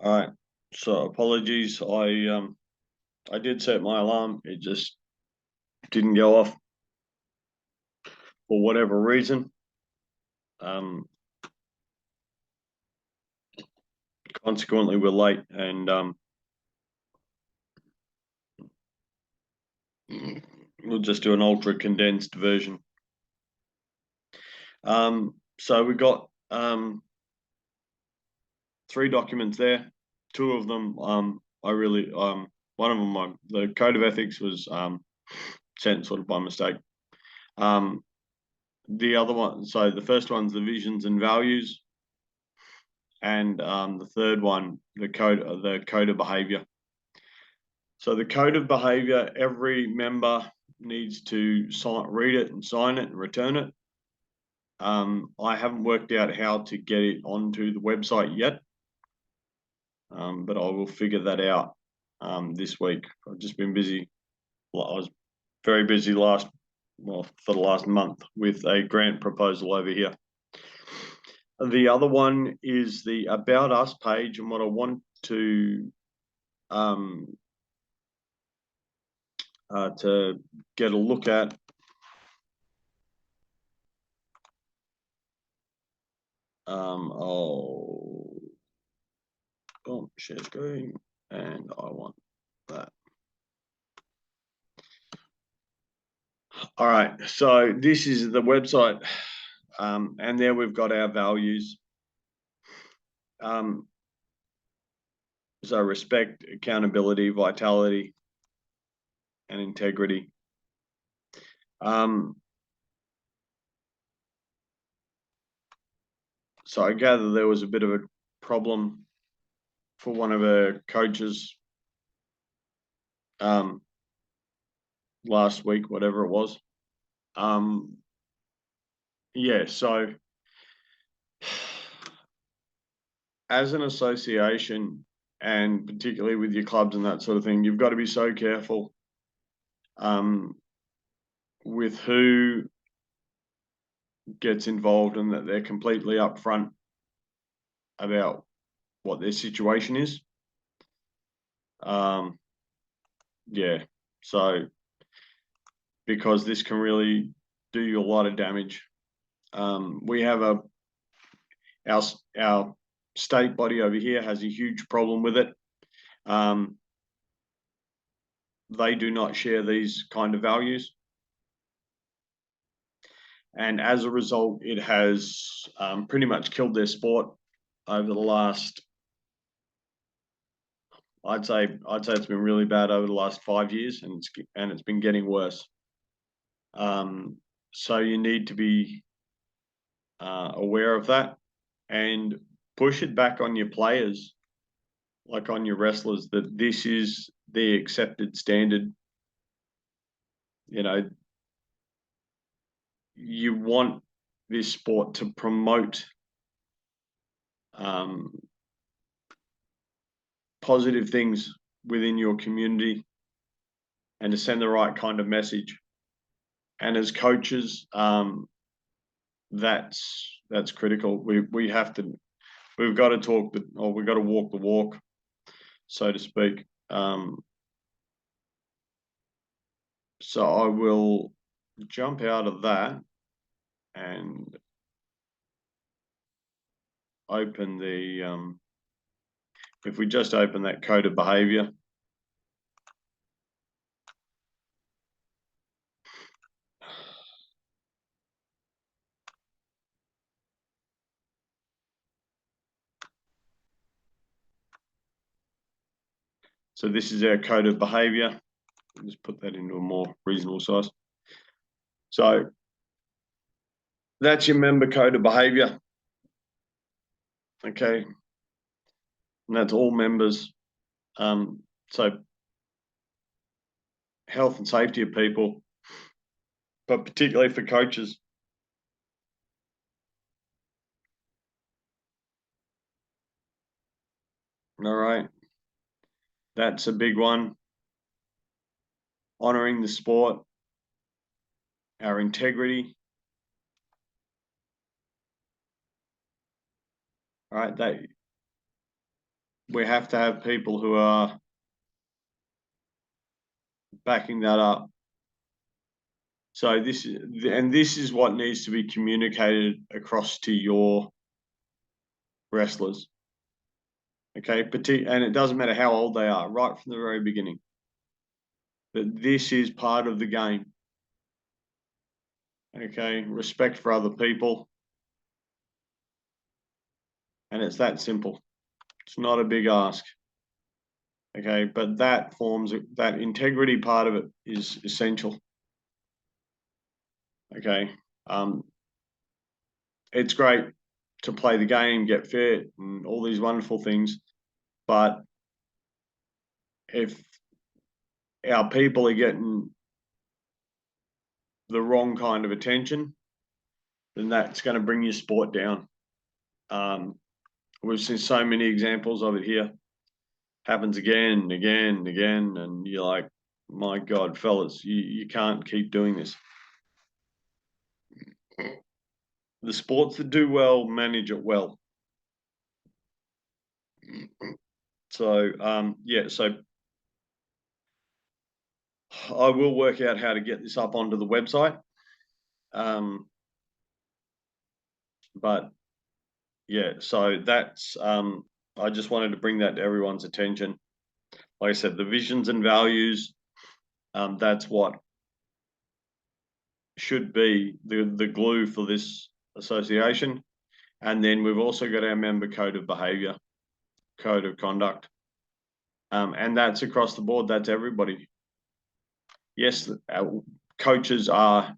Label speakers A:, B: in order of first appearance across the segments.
A: All right. So apologies. I did set my alarm. It just didn't go off for whatever reason. Um, Consequently, we're late, and we'll just do an ultra condensed version. So we got three documents there. Two of them, one of them, the code of ethics was sent sort of by mistake. The other one, so the first one's the visions and values, and the third one, the code of behaviour. So the code of behaviour, every member needs to read it and sign it and return it. I haven't worked out how to get it onto the website yet, but I will figure that out this week. I've just been busy. I was very busy for the last month with a grant proposal over here. The other one is the About Us page, and what I want to get a look at share screen, and I want that. All right, so this is the website, and there we've got our values. So respect, accountability, vitality, and integrity. So I gather there was a bit of a problem for one of our coaches last week, whatever it was. Yeah, so as an association, and particularly with your clubs and that sort of thing, you've got to be so careful with who gets involved, and that they're completely upfront about what their situation is. Yeah, so because this can really do you a lot of damage. We have our state body over here has a huge problem with it. They do not share these kind of values. And as a result, it has pretty much killed their sport over the last, I'd say it's been really bad over the last 5 years, and it's been getting worse. So you need to be aware of that and push it back on your players, like on your wrestlers, that this is the accepted standard. You know, you want this sport to promote positive things within your community and to send the right kind of message. And as coaches, that's critical. We've got to talk, or we've got to walk the walk, so to speak. So I will jump out of that and open the, if we just open that code of behavior. So this is our code of behavior. Just put that into a more reasonable size. So that's your member code of behavior. Okay. And that's all members. So health and safety of people, but particularly for coaches. All right. That's a big one. Honoring the sport, our integrity. All right. we have to have people who are backing that up. So this is what needs to be communicated across to your wrestlers. Okay, and it doesn't matter how old they are, right from the very beginning. That this is part of the game. Okay, respect for other people. And it's that simple. It's not a big ask. Okay, but that integrity part of it is essential. Okay, it's great to play the game, get fit, and all these wonderful things, but if our people are getting the wrong kind of attention, then that's going to bring your sport down. We've seen so many examples of it here. Happens again and again and again, and you're like, my God, fellas, you can't keep doing this. The sports that do well manage it well. So yeah, so I will work out how to get this up onto the website. But yeah, so that's I just wanted to bring that to everyone's attention. Like I said, the visions and values, that's what should be the glue for this association. And then we've also got our member code of behaviour, code of conduct. And that's across the board, that's everybody. Yes, our coaches are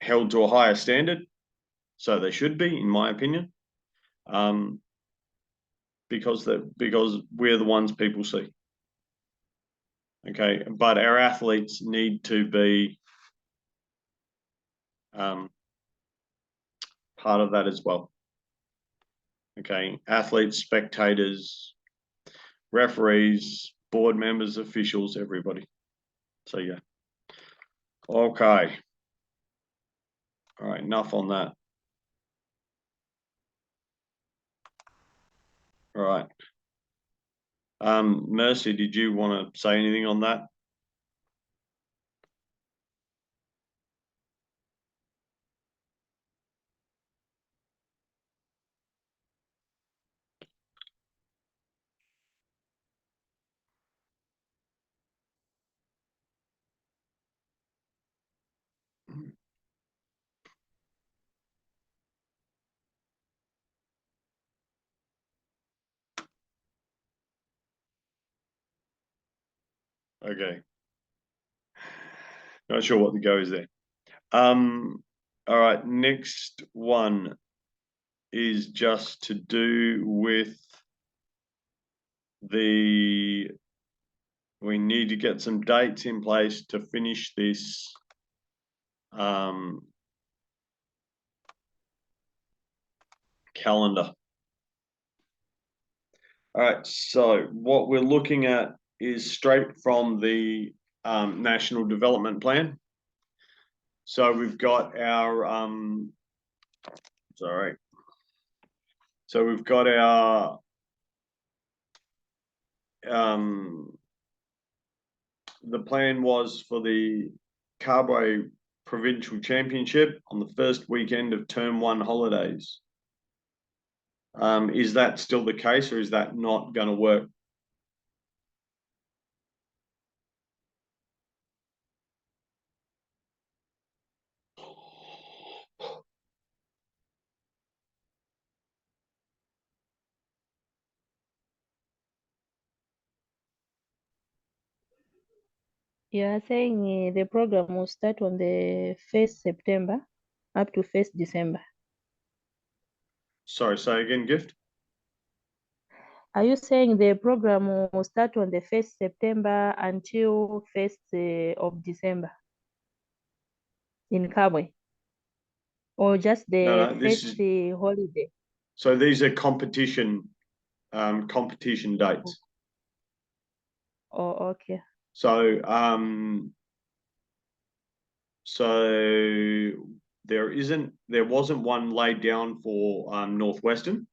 A: held to a higher standard, so they should be, in my opinion, because we're the ones people see. Okay, but our athletes need to be part of that as well. Okay, athletes, spectators, referees, board members, officials, everybody. So yeah. Okay. All right, enough on that. All right. Mercy, did you want to say anything on that? Okay. Not sure what the go is there. All right, next one is just to do with we need to get some dates in place to finish this calendar. All right, so what we're looking at is straight from the National Development Plan. So we've got our So we've got our the plan was for the Carbway Provincial Championship on the first weekend of Term 1 holidays. Is that still the case, or is that not going to work?
B: You are saying the program will start on the 1st September up to 1st December.
A: Sorry, say again, Gift?
B: Are you saying the program will start on the 1st September until 1st of December in Kabwe? Or just the first holiday?
A: So these are competition dates.
B: Oh, okay.
A: So there wasn't one laid down for Northwestern.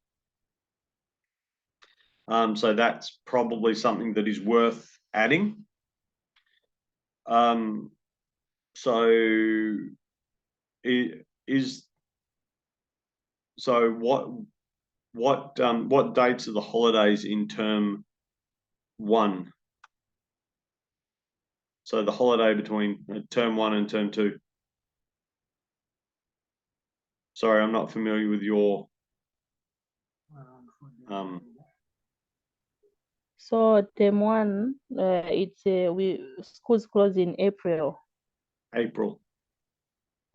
A: So that's probably something that is worth adding. So what dates are the holidays in term 1? So the holiday between term 1 and term 2. Sorry, I'm not familiar with your.
B: So term 1, it's schools close in April.
A: April.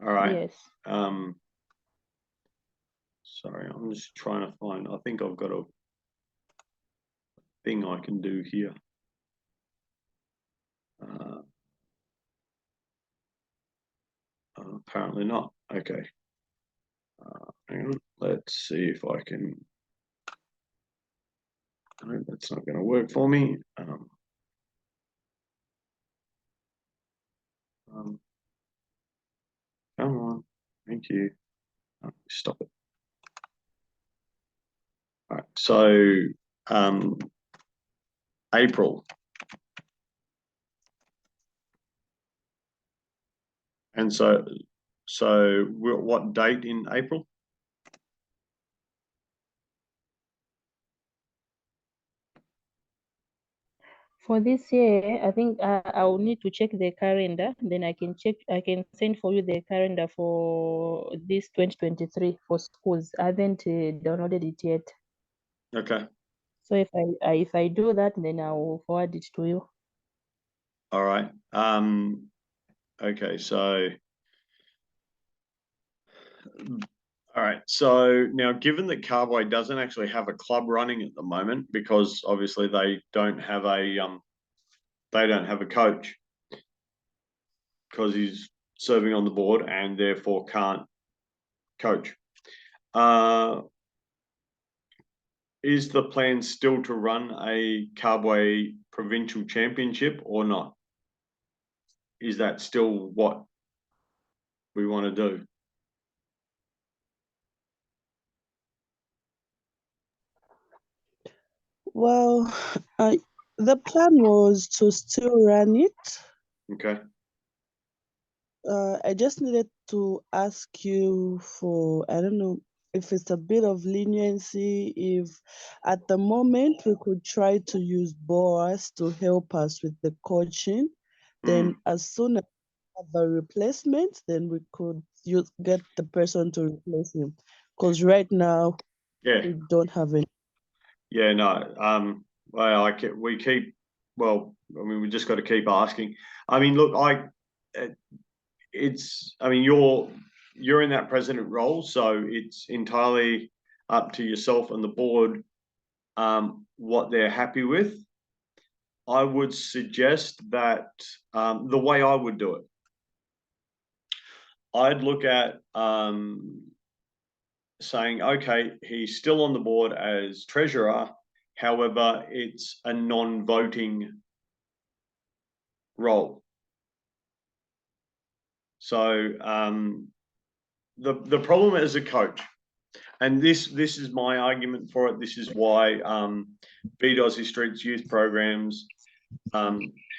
A: All right.
B: Yes.
A: Sorry, I'm just trying to find. I think I've got a thing I can do here. Apparently not. Okay. Hang on. Let's see if I can. No, that's not going to work for me. Come on. Thank you. Stop it. All right. So, April. And so what date in April?
B: For this year, I think I'll need to check the calendar. Then I can send for you the calendar for this 2023 for schools. I haven't downloaded it yet.
A: Okay.
B: So if I do that, then I will forward it to you.
A: All right. Okay. So, all right. So now, given that Carboy doesn't actually have a club running at the moment, because obviously they don't have a coach, because he's serving on the board and therefore can't coach. Is the plan still to run a Carboy provincial championship or not? Is that still what we want to do?
C: Well, the plan was to still run it.
A: Okay.
C: I just needed to ask you for, I don't know, if it's a bit of leniency, if at the moment we could try to use Boaz to help us with the coaching, then as soon as we have a replacement, then we could get the person to replace him. Because right now, we don't have any.
A: Yeah, no. Well, we just got to keep asking. I mean, look, you're in that president role, so it's entirely up to yourself and the board what they're happy with. I would suggest that the way I would do it, I'd look at saying, okay, he's still on the board as treasurer. However, it's a non-voting role. So the problem as a coach, and this is my argument for it. This is why BDOZ Streets Youth Programs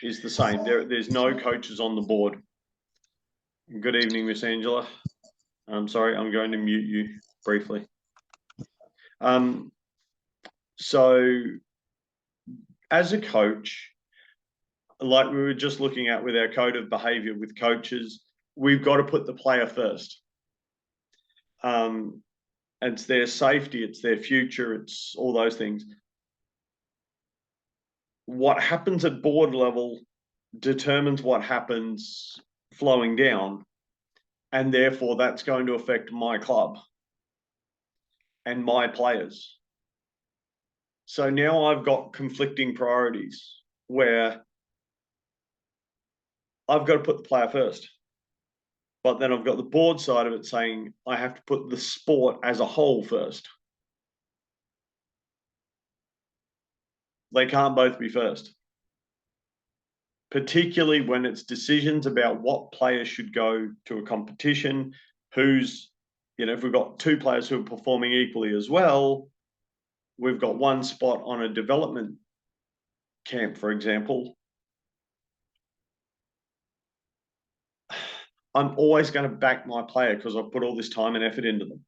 A: is the same. There's no coaches on the board. Good evening, Miss Angela. I'm sorry, I'm going to mute you briefly. So as a coach, like we were just looking at with our code of behavior with coaches, we've got to put the player first. It's their safety, it's their future, it's all those things. What happens at board level determines what happens flowing down, and therefore that's going to affect my club and my players. So now I've got conflicting priorities where I've got to put the player first. But then I've got the board side of it saying I have to put the sport as a whole first. They can't both be first. Particularly when it's decisions about what players should go to a competition, if we've got two players who are performing equally as well, we've got one spot on a development camp, for example, I'm always going to back my player because I've put all this time and effort into them.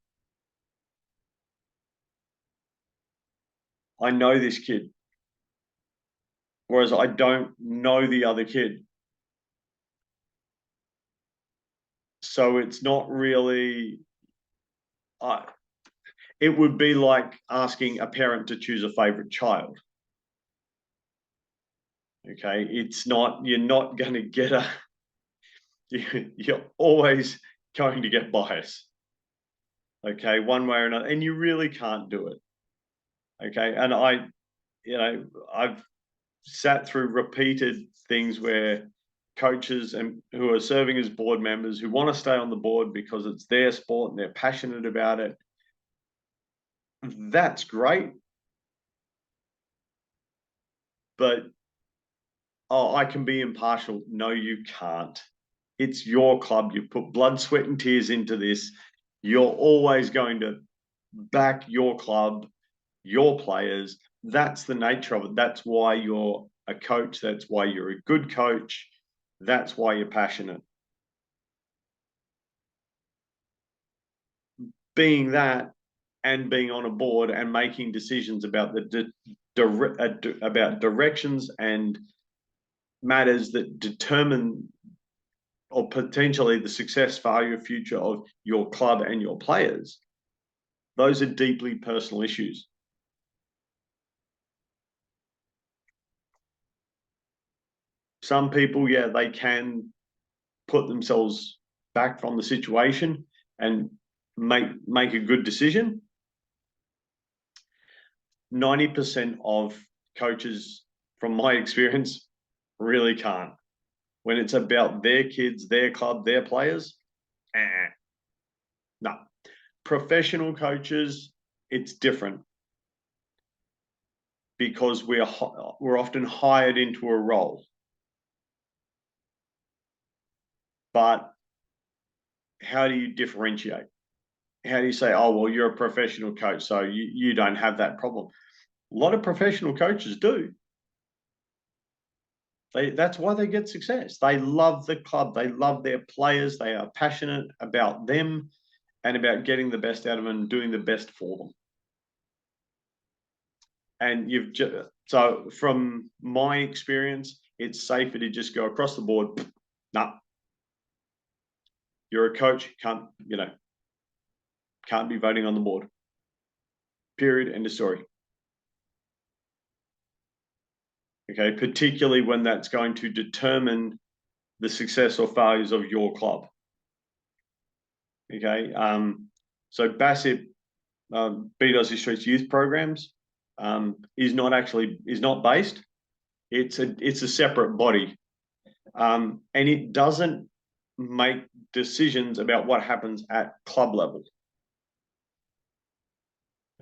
A: I know this kid, whereas I don't know the other kid. So it's not really, it would be like asking a parent to choose a favorite child. Okay, it's not, you're not going to get you're always going to get bias. Okay, one way or another, and you really can't do it. Okay, and I've sat through repeated things where coaches and who are serving as board members who want to stay on the board because it's their sport and they're passionate about it. That's great. But, oh, I can be impartial. No, you can't. It's your club. You put blood, sweat, and tears into this. You're always going to back your club, your players. That's the nature of it. That's why you're a coach. That's why you're a good coach. That's why you're passionate. Being that and being on a board and making decisions about about directions and matters that determine or potentially the success, failure, future of your club and your players, those are deeply personal issues. Some people, yeah, they can put themselves back from the situation and make a good decision. 90% of coaches, from my experience, really can't. When it's about their kids, their club, their players, no. Professional coaches, it's different because we're often hired into a role. But how do you differentiate? How do you say, oh, well, you're a professional coach, so you don't have that problem? A lot of professional coaches do. That's why they get success. They love the club. They love their players. They are passionate about them and about getting the best out of them and doing the best for them. And so from my experience, it's safer to just go across the board. Nah, you're a coach, can't be voting on the board. Period. End of story. Okay, particularly when that's going to determine the success or failures of your club. Okay, so BASIP, Beat Aussie Streets Youth Programs, is not based. It's a separate body, and it doesn't make decisions about what happens at club level.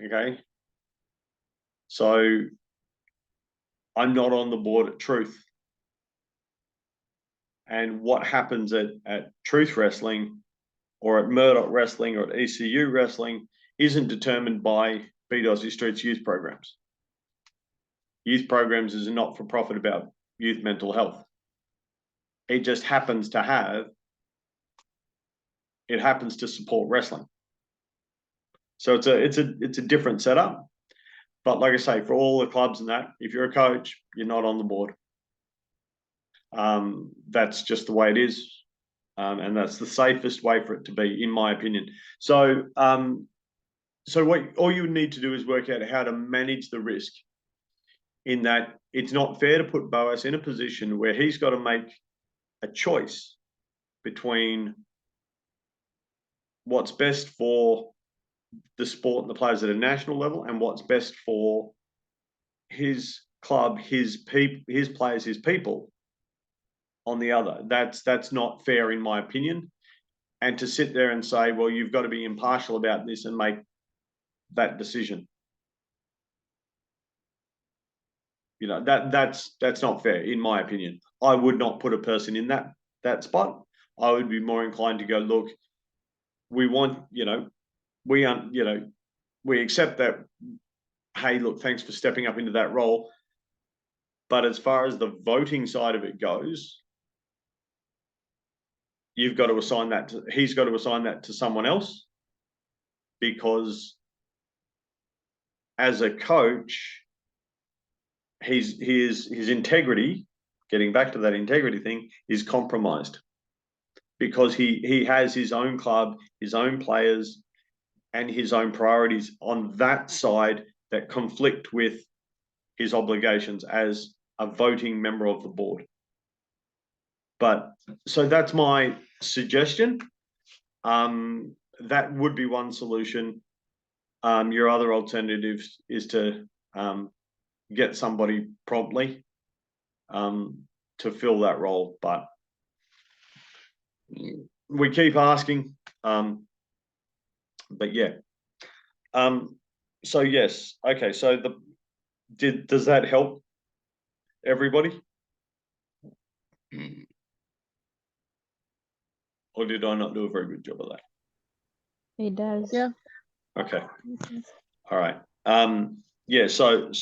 A: Okay, so I'm not on the board at Truth, and what happens at Truth Wrestling or at Murdoch Wrestling or at ECU Wrestling isn't determined by Beat Aussie Streets youth programs. Youth programs is a not-for-profit about youth mental health. It just happens to support wrestling. So it's a different setup. But like I say, for all the clubs and that, if you're a coach, you're not on the board. That's just the way it is. And that's the safest way for it to be, in my opinion. So all you would need to do is work out how to manage the risk, in that it's not fair to put Boas in a position where he's got to make a choice between what's best for the sport and the players at a national level and what's best for his club, his players, his people on the other. That's not fair, in my opinion. And to sit there and say, well, you've got to be impartial about this and make that decision. You know, that's not fair, in my opinion. I would not put a person in that spot. I would be more inclined to go, look, we want, we accept that hey, look, thanks for stepping up into that role. But as far as the voting side of it goes, you've got to assign that to, he's got to assign that to someone else, because as a coach, his integrity, getting back to that integrity thing, is compromised, because he has his own club, his own players, and his own priorities on that side that conflict with his obligations as a voting member of the board. But so that's my suggestion. That would be one solution. Your other alternative is to get somebody promptly to fill that role, but we keep asking. But yeah. So yes, okay. So does that help everybody? Or did I not do a very good job of that?
B: It does.
C: Yeah.
A: Okay. All right. Yeah, so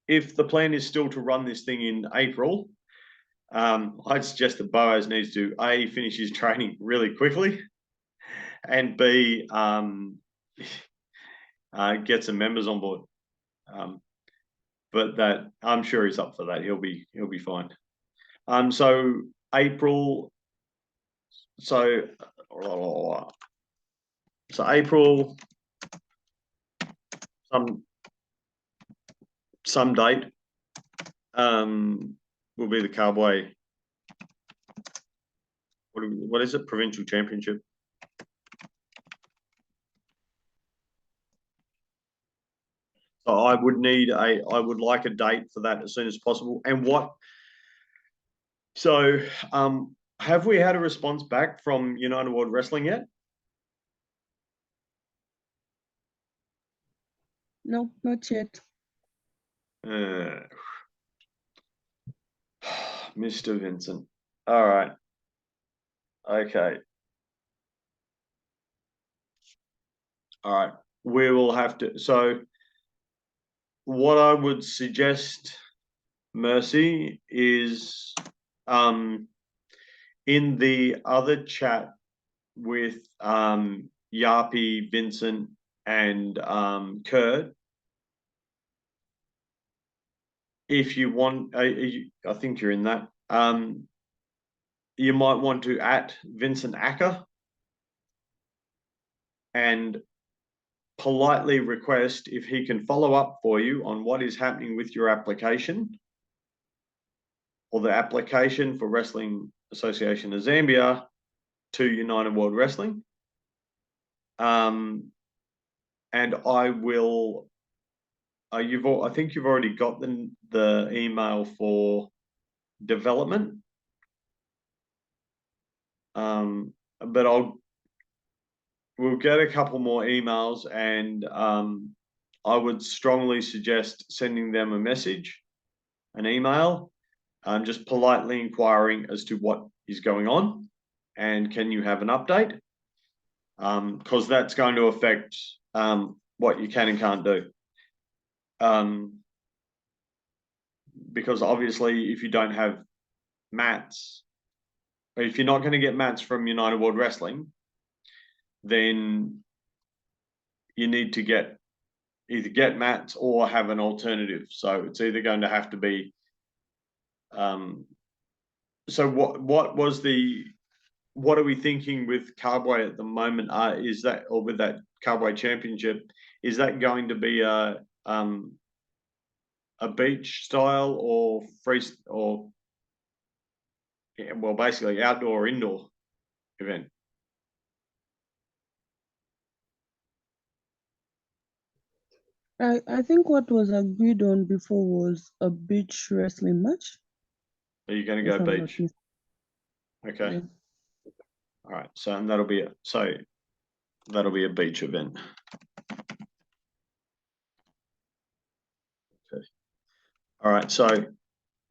A: if the plan is still to run this thing in April, I'd suggest that Boaz needs to A, finish his training really quickly, and B, get some members on board. But that, I'm sure he's up for that. He'll be fine. So April. So April, some date will be the Cowboy. What is it? Provincial Championship. So I would like a date for that as soon as possible. And what? So have we had a response back from United World Wrestling yet?
C: No, not yet.
A: Mr. Vincent. All right. Okay. All right. We will have to. So what I would suggest, Mercy, is in the other chat with Yapi, Vincent, and Kurt, if you want, I think you're in that. You might want to @Vincent Acker and politely request if he can follow up for you on what is happening with your application, or the application for Wrestling Association of Zambia to United World Wrestling. And I will. I think you've already got the email for development. But we'll get a couple more emails, and I would strongly suggest sending them a message, an email, just politely inquiring as to what is going on, and can you have an update? Because that's going to affect what you can and can't do. Because obviously, if you don't have mats, if you're not going to get mats from United World Wrestling, then you need to either get mats or have an alternative. So it's either going to have to be. So what are we thinking with Cowboy at the moment? Is that, or with that Cowboy Championship, is that going to be a beach style or free, or well, basically outdoor or indoor event?
C: I think what was agreed on before was a beach wrestling match.
A: Are you going to go beach? Okay.
C: Yeah.
A: All right. So and that'll be a beach event. Okay. All right. So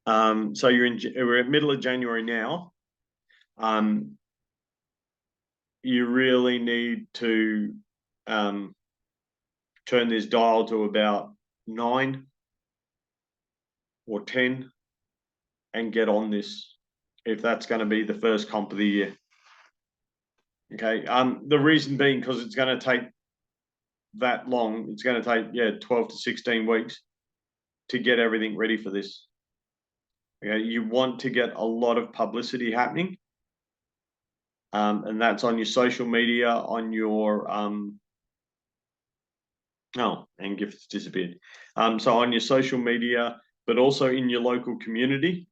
A: we're at middle of January now. You really need to turn this dial to about 9 or 10 and get on this if that's going to be the first comp of the year. Okay. The reason being because it's going to take that long. It's going to take 12 to 16 weeks to get everything ready for this. Okay, you want to get a lot of publicity happening, and that's on your social media, on your and gifts disappeared. So on your social media, but also in your local community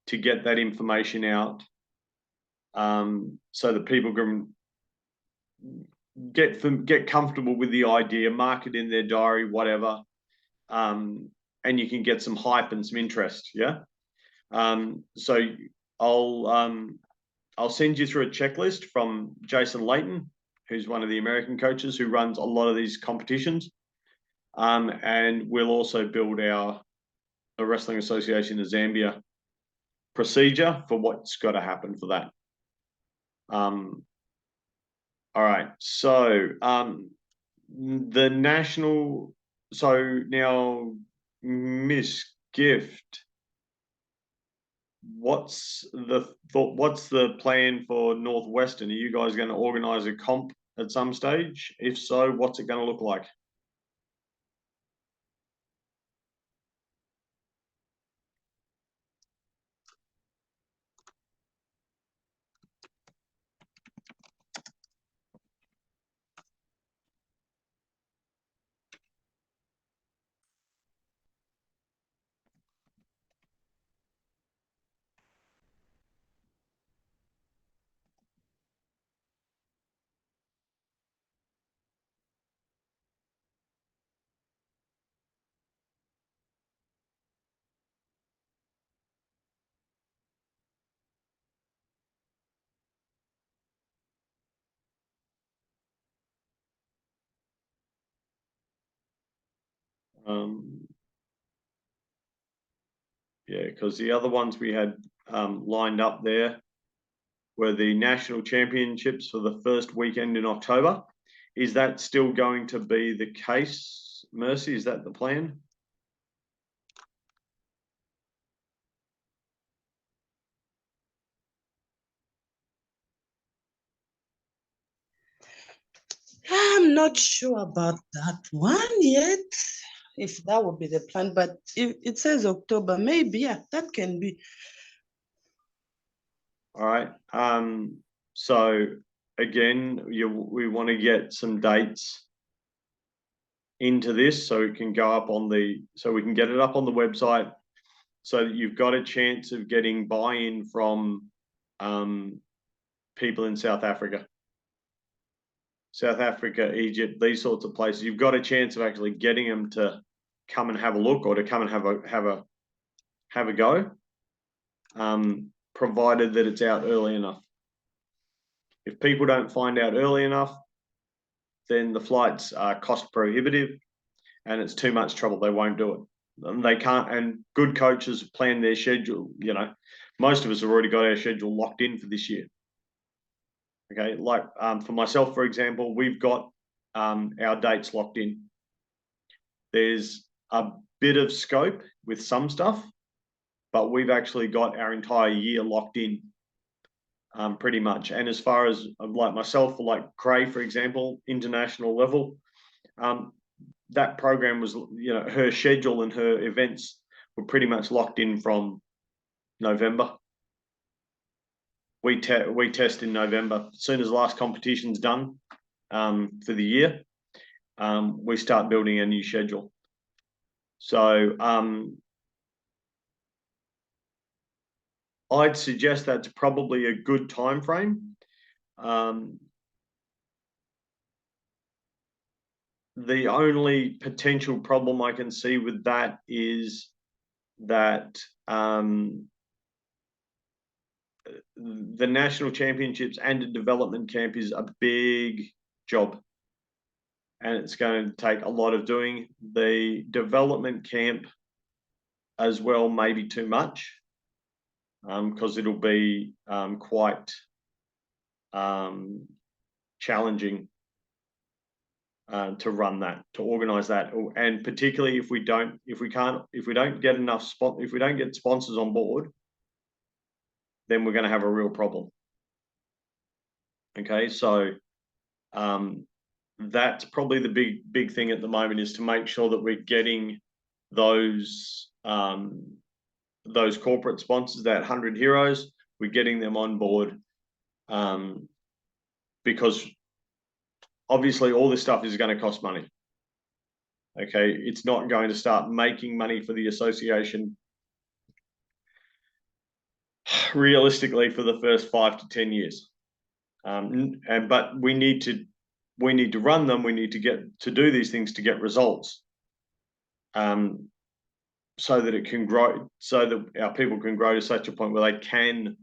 A: to get that information out, so that people can get comfortable with the idea, mark it in their diary, whatever, and you can get some hype and some interest. Yeah. So I'll send you through a checklist from Jason Layton, who's one of the American coaches who runs a lot of these competitions. And we'll also build the Wrestling Association of Zambia procedure for what's got to happen for that. All right. So the national. So now, Miss Gift, what's the thought? What's the plan for Northwestern? Are you guys going to organise a comp at some stage? If so, what's it going to look like? Yeah, because the other ones we had lined up there were the national championships for the first weekend in October. Is that still going to be the case, Mercy? Is that the plan?
C: I'm not sure about that one yet, if that would be the plan, but if it says October, maybe, yeah, that can be.
A: All right. So again, we want to get some dates into this so it can go up on so we can get it up on the website so that you've got a chance of getting buy-in from people in South Africa, Egypt, these sorts of places. You've got a chance of actually getting them to come and have a look or to come and have a go, provided that it's out early enough. If people don't find out early enough, then the flights are cost prohibitive and it's too much trouble. They won't do it. And they can't. And good coaches plan their schedule. You know, most of us have already got our schedule locked in for this year. Okay, like for myself, for example, we've got our dates locked in. There's a bit of scope with some stuff, but we've actually got our entire year locked in pretty much. And as far as like myself, like Cray, for example, international level, that program was, her schedule and her events were pretty much locked in from November. We test in November. As soon as the last competition's done for the year, we start building a new schedule. So I'd suggest that's probably a good time frame. The only potential problem I can see with that is that the national championships and a development camp is a big job. And it's going to take a lot of doing. The development camp as well, maybe too much, because it'll be quite challenging to run that, to organise that, and particularly if we don't get sponsors on board, then we're going to have a real problem. Okay, so that's probably the big thing at the moment, is to make sure that we're getting those corporate sponsors, that 100 heroes, we're getting them on board, because obviously all this stuff is going to cost money. Okay, it's not going to start making money for the association realistically for the first 5 to 10 years. But we need to run them. We need to do these things to get results, so that it can grow, so that our people can grow to such a point where they can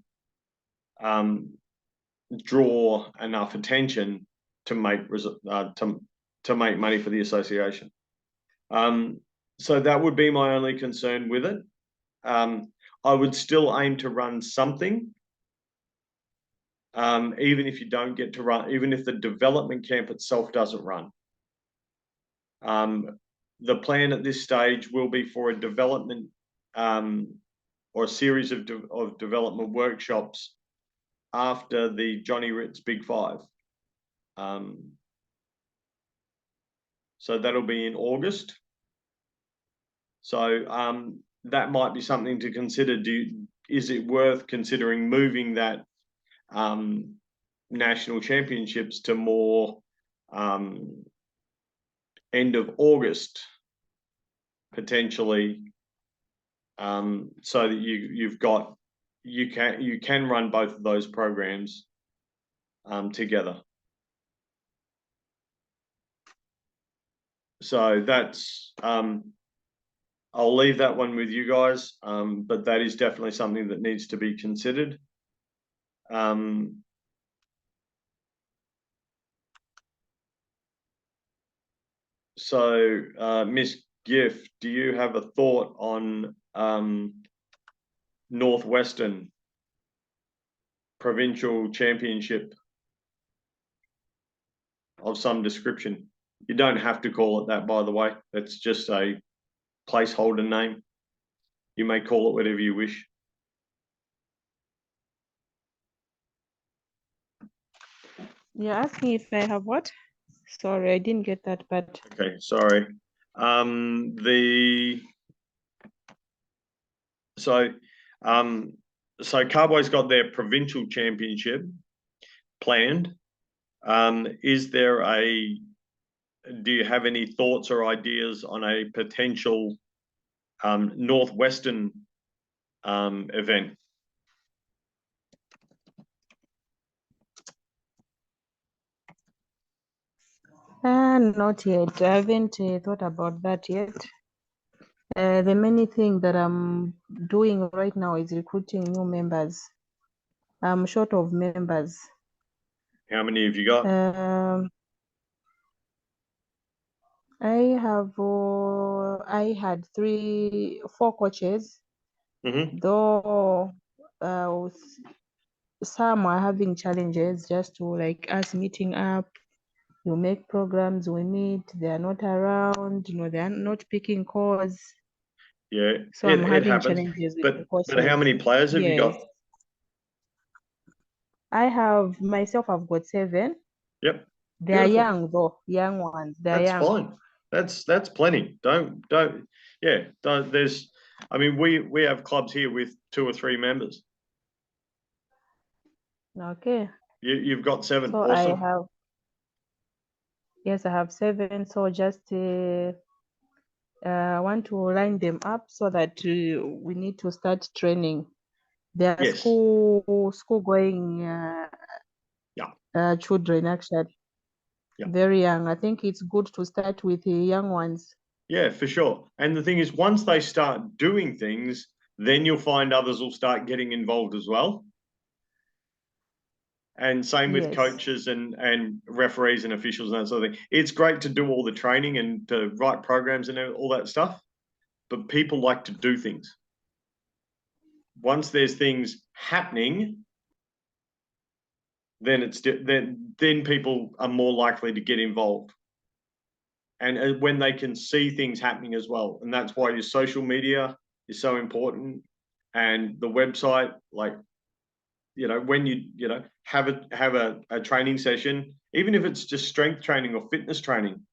A: draw enough attention to make money for the association. So that would be my only concern with it. I would still aim to run something, even if you don't get to run, even if the development camp itself doesn't run. The plan at this stage will be for a development or a series of development workshops after the Johnny Ritz Big Five. So that'll be in August. So that might be something to consider. Is it worth considering moving that national championships to more end of August, potentially, so that you can run both of those programs together. So that's I'll leave that one with you guys, but that is definitely something that needs to be considered. So, Miss Gift, do you have a thought on Northwestern provincial championship of some description? You don't have to call it that, by the way. It's just a placeholder name. You may call it whatever you wish.
B: You're asking if I have what? Sorry, I didn't get that part.
A: Okay, sorry. So Carboy's got their provincial championship planned. Do you have any thoughts or ideas on a potential Northwestern event?
B: Not yet. I haven't thought about that yet. The main thing that I'm doing right now is recruiting new members. I'm short of members.
A: How many have you got?
B: I had 4 coaches, though some are having challenges just to like us meeting up. You make programs, we meet, they are not around, they are not picking calls.
A: Yeah,
B: so I'm having
A: happens.
B: challenges with
A: But
B: the coaches.
A: how many players have you got?
B: I have myself, I've got 7.
A: Yep.
B: They are young though, young ones. They're young.
A: That's fine. That's plenty. I mean, we have clubs here with 2 or 3 members.
B: Okay.
A: You've got 7.
B: So
A: Awesome.
B: I have 7. So just want to line them up so that we need to start training. They are school going children, actually. Yeah. Very young. I think it's good to start with the young ones.
A: Yeah, for sure. And the thing is, once they start doing things, then you'll find others will start getting involved as well. And same with coaches and referees and officials and that sort of thing. It's great to do all the training and to write programs and all that stuff, but people like to do things. Once there's things happening, then then people are more likely to get involved. and when they can see things happening as well. And that's why your social media is so important, and the website, like, you know, when you know, have a training session, even if it's just strength training or fitness training,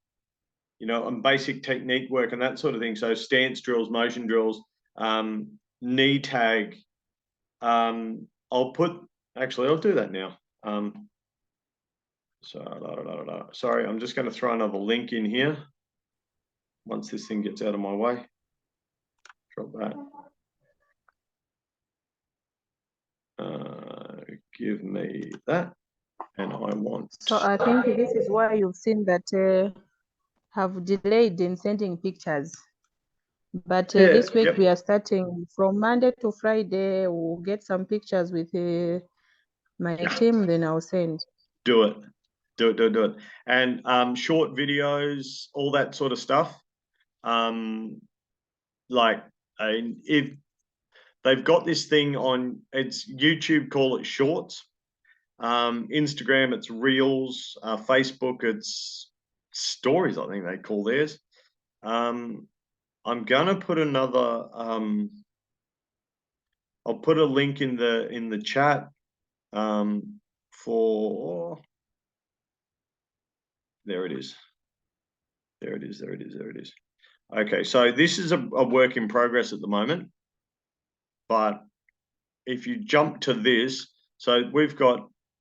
A: you know, and basic technique work and that sort of thing. So stance drills, motion drills, knee tag. I'll do that now. Sorry, I'm just going to throw another link in here. Once this thing gets out of my way, drop that. Give me that, and I want.
B: So I think this is why you've seen that have delayed in sending pictures. But this week we are starting from Monday to Friday. We'll get some pictures with my team, then I'll send.
A: Do it. And short videos, all that sort of stuff. Like, if they've got this thing on, it's YouTube, call it Shorts. Instagram, it's Reels. Facebook, it's Stories, I think they call theirs. I'm gonna put another. I'll put a link in the chat for. There it is. Okay, so this is a work in progress at the moment, but if you jump to this, so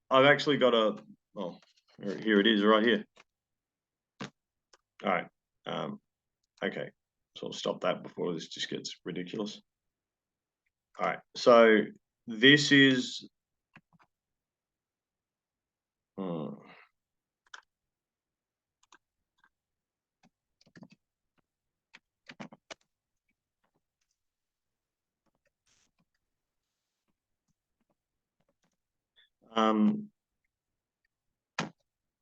A: I've actually got here it is right here. All right. Okay, so I'll stop that before this just gets ridiculous. All right, so this is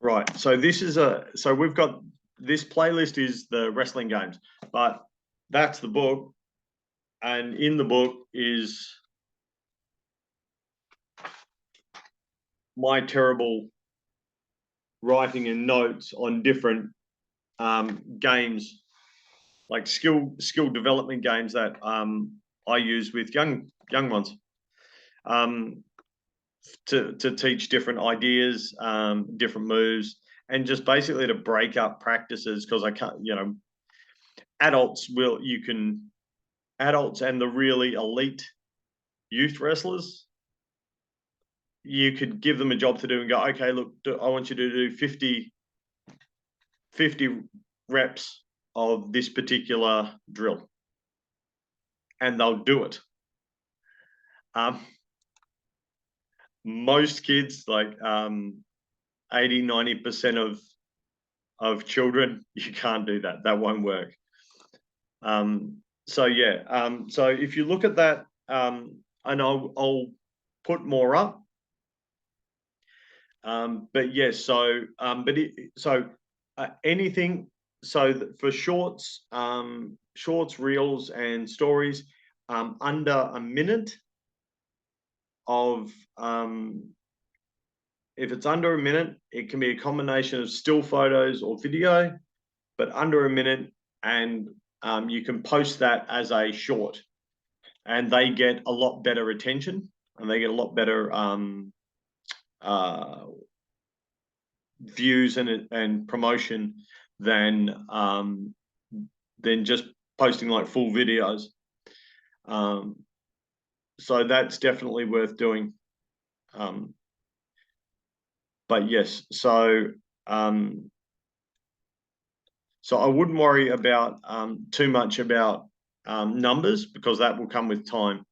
A: right. So this is so we've got this playlist is the wrestling games, but that's the book, and in the book is my terrible writing and notes on different games, like skill development games that I use with young ones to teach different ideas, different moves, and just basically to break up practices, because I can't, you know, adults and the really elite youth wrestlers, you could give them a job to do and go, okay, look, I want you to do 50 reps of this particular drill, and they'll do it. Most kids, like 80-90% of children, you can't do that. That won't work. So yeah, so if you look at that, and I'll put more up. But yes, anything. So for shorts, reels, and stories, under a minute of, if it's under a minute, it can be a combination of still photos or video, but under a minute, and you can post that as a short, and they get a lot better attention, and they get a lot better views and promotion than just posting like full videos. So that's definitely worth doing. But yes, so I wouldn't worry about too much about numbers, because that will come with time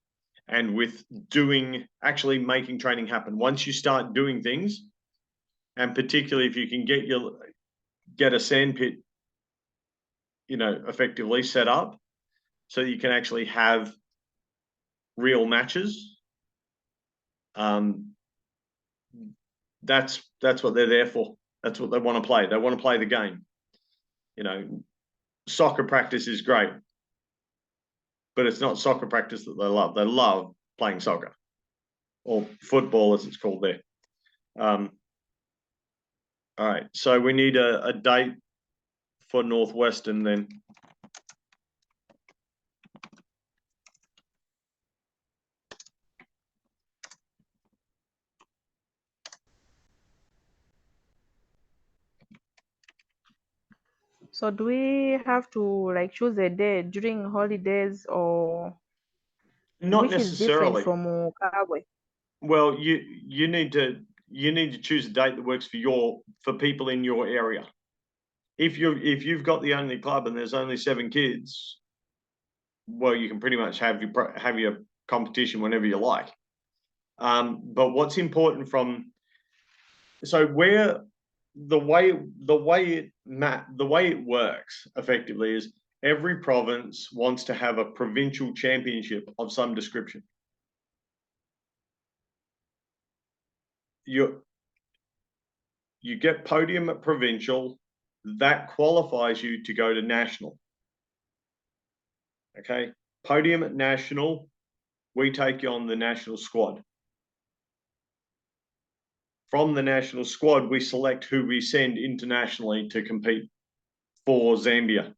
A: and with actually making training happen. Once you start doing things, and particularly if you can get a sand pit, you know, effectively set up, so you can actually have real matches. That's what they're there for. That's what they want to play. They want to play the game. You know, soccer practice is great, but it's not soccer practice that they love. They love playing soccer, or football as it's called there. All right, so we need a date for Northwestern then.
B: So do we have to like choose a day during holidays, or
A: Not
B: which is different
A: necessarily.
B: from Kabwe?
A: Well, you need to choose a date that works for people in your area. If you've got the only club and there's only 7 kids, well, you can pretty much have your competition whenever you like. But what's important where the way it works effectively is every province wants to have a provincial championship of some description. You get podium at provincial, that qualifies you to go to national. Okay, podium at national, we take you on the national squad. From the national squad, we select who we send internationally to compete for Zambia.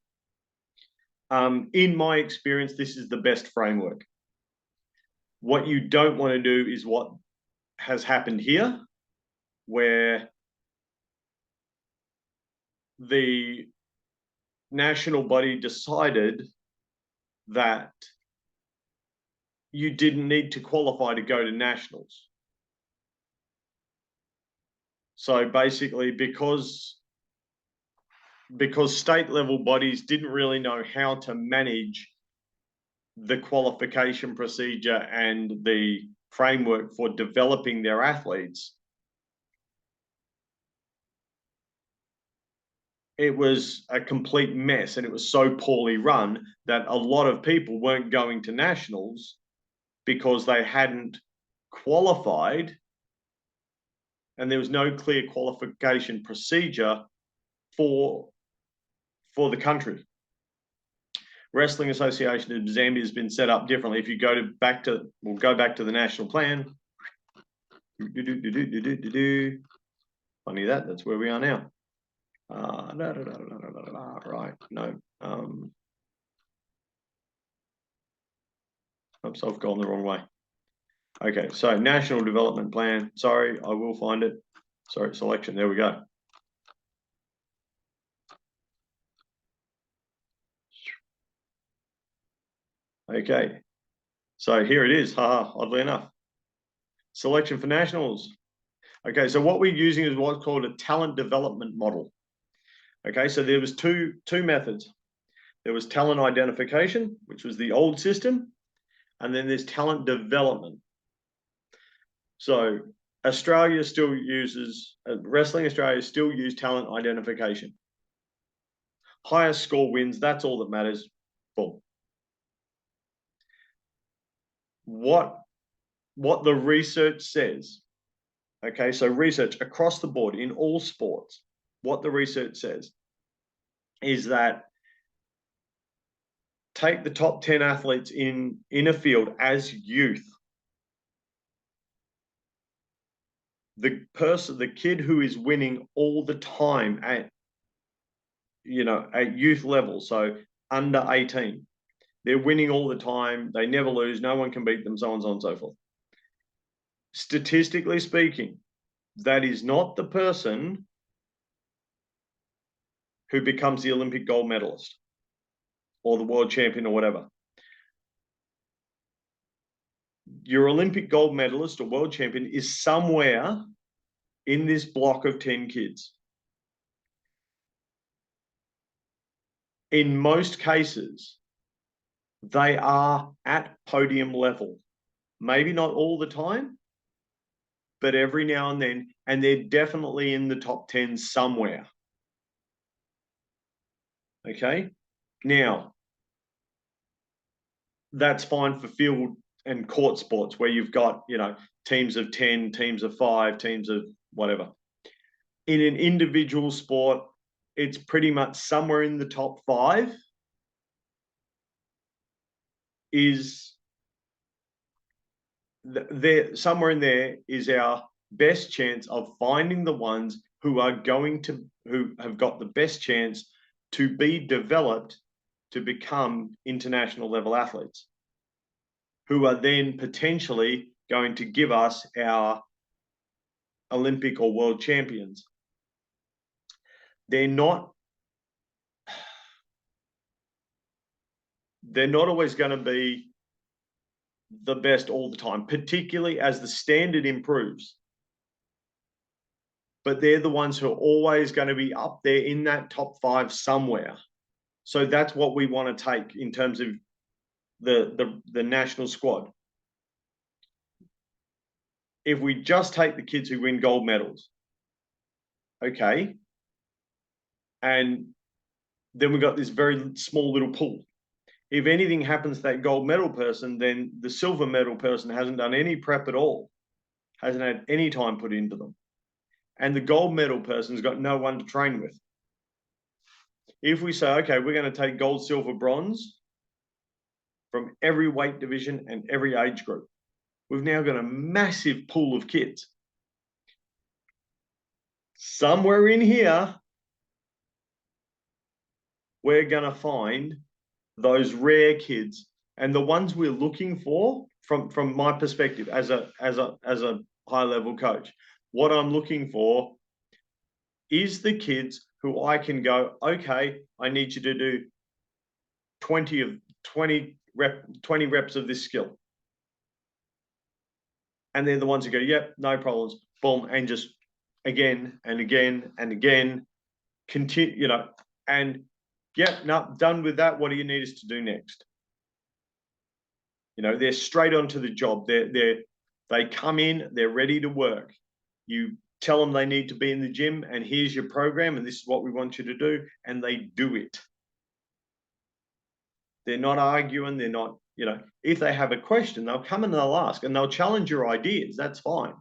A: In my experience, this is the best framework. What you don't want to do is what has happened here, where the national body decided that you didn't need to qualify to go to nationals. So basically, because state level bodies didn't really know how to manage the qualification procedure and the framework for developing their athletes, it was a complete mess, and it was so poorly run that a lot of people weren't going to nationals because they hadn't qualified, and there was no clear qualification procedure for the country. Wrestling Association of Zambia has been set up differently. If you we'll go back to the national plan. Funny that's where we are now. Right, no. Oops, I've gone the wrong way. Okay, so national development plan. Sorry, I will find it. Sorry, selection. There we go. Okay, so here it is. Oddly enough, selection for nationals. Okay, so what we're using is what's called a talent development model. Okay, so there was two methods. There was talent identification, which was the old system, and then there's talent development. So Australia still uses, Wrestling Australia still use talent identification. Highest score wins, that's all that matters. Boom. What the research says, okay, so research across the board in all sports, what the research says is that take the top 10 athletes in a field as youth. The kid who is winning all the time at youth level, so under 18, they're winning all the time, they never lose, no one can beat them, so on and so forth. Statistically speaking, that is not the person who becomes the Olympic gold medalist or the world champion or whatever. Your Olympic gold medalist or world champion is somewhere in this block of 10 kids. In most cases, they are at podium level. Maybe not all the time, but every now and then, and they're definitely in the top 10 somewhere. Okay? Now, that's fine for field and court sports where you've got, teams of 10, teams of 5, teams of whatever. In an individual sport, it's pretty much somewhere in the top 5 somewhere in there is our best chance of finding the ones who have got the best chance to be developed to become international level athletes, who are then potentially going to give us our Olympic or world champions. They're not always going to be the best all the time, particularly as the standard improves. But they're the ones who are always going to be up there in that top 5 somewhere. So that's what we want to take in terms of the national squad. If we just take the kids who win gold medals, okay, and then we've got this very small little pool. If anything happens to that gold medal person, then the silver medal person hasn't done any prep at all, hasn't had any time put into them. And the gold medal person's got no one to train with. If we say, okay, we're going to take gold, silver, bronze from every weight division and every age group, we've now got a massive pool of kids. Somewhere in here, we're going to find those rare kids, and the ones we're looking for from my perspective as a high level coach, what I'm looking for is the kids who I can go, okay, I need you to do 20 reps of this skill. And they're the ones who go, yep, no problems, boom, and just again and again and again, continue, and yep, no, done with that. What do you need us to do next? They're straight onto the job. They come in, they're ready to work. You tell them they need to be in the gym, and here's your program, and this is what we want you to do, and they do it. They're not arguing. They're not, if they have a question, they'll come and they'll ask, and they'll challenge your ideas. That's fine.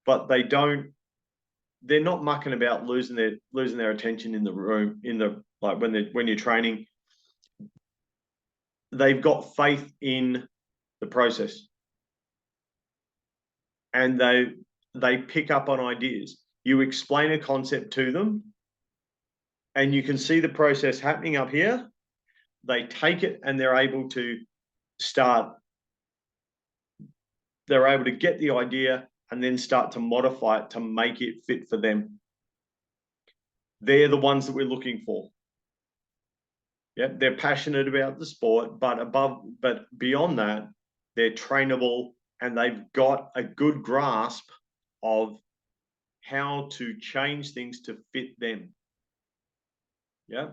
A: But they're not mucking about losing their attention in the room, when you're training. They've got faith in the process, and they pick up on ideas. You explain a concept to them, and you can see the process happening up here. They take it, and they're able to get the idea and then start to modify it to make it fit for them. They're the ones that we're looking for. Yeah, they're passionate about the sport, but beyond that, they're trainable, and they've got a good grasp of how to change things to fit them. Yeah,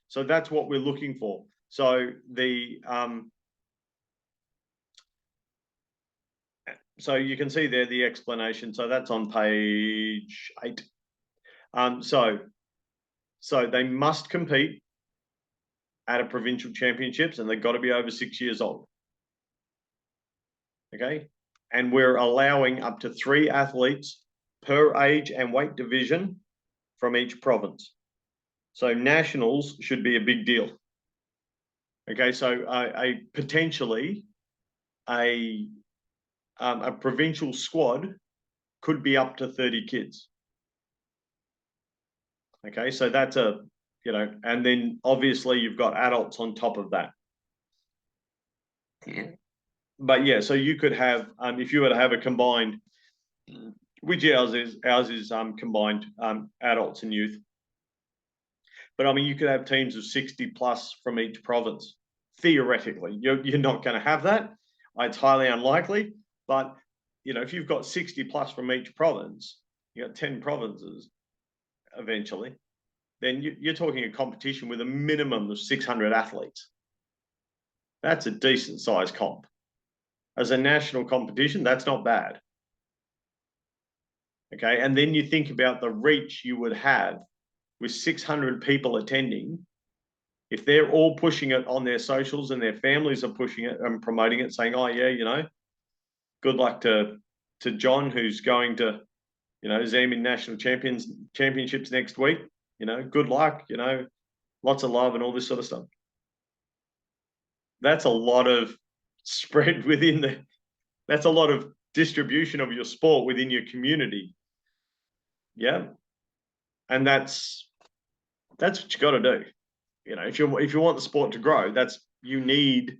A: so that's what we're looking for. So so you can see there the explanation. So that's on page 8. So they must compete at a provincial championships, and they've got to be over 6 years old. Okay, and we're allowing up to 3 athletes per age and weight division from each province. So nationals should be a big deal. Okay, so potentially a provincial squad could be up to 30 kids. Okay, so that's and then obviously you've got adults on top of that. But yeah, so you could have, if you were to have a combined, which ours is combined adults and youth. But I mean, you could have teams of 60 plus from each province. Theoretically, you're not going to have that. It's highly unlikely. But if you've got 60 plus from each province, you got 10 provinces eventually. Then you're talking a competition with a minimum of 600 athletes. That's a decent size comp. As a national competition, that's not bad. Okay, and then you think about the reach you would have with 600 people attending. If they're all pushing it on their socials and their families are pushing it and promoting it, saying, oh yeah, good luck to John, who's going to, Zambian national championships next week. Good luck, lots of love and all this sort of stuff. That's a lot of spread that's a lot of distribution of your sport within your community. Yeah. And that's That's what you got to do. You know, if you want the sport to grow, you need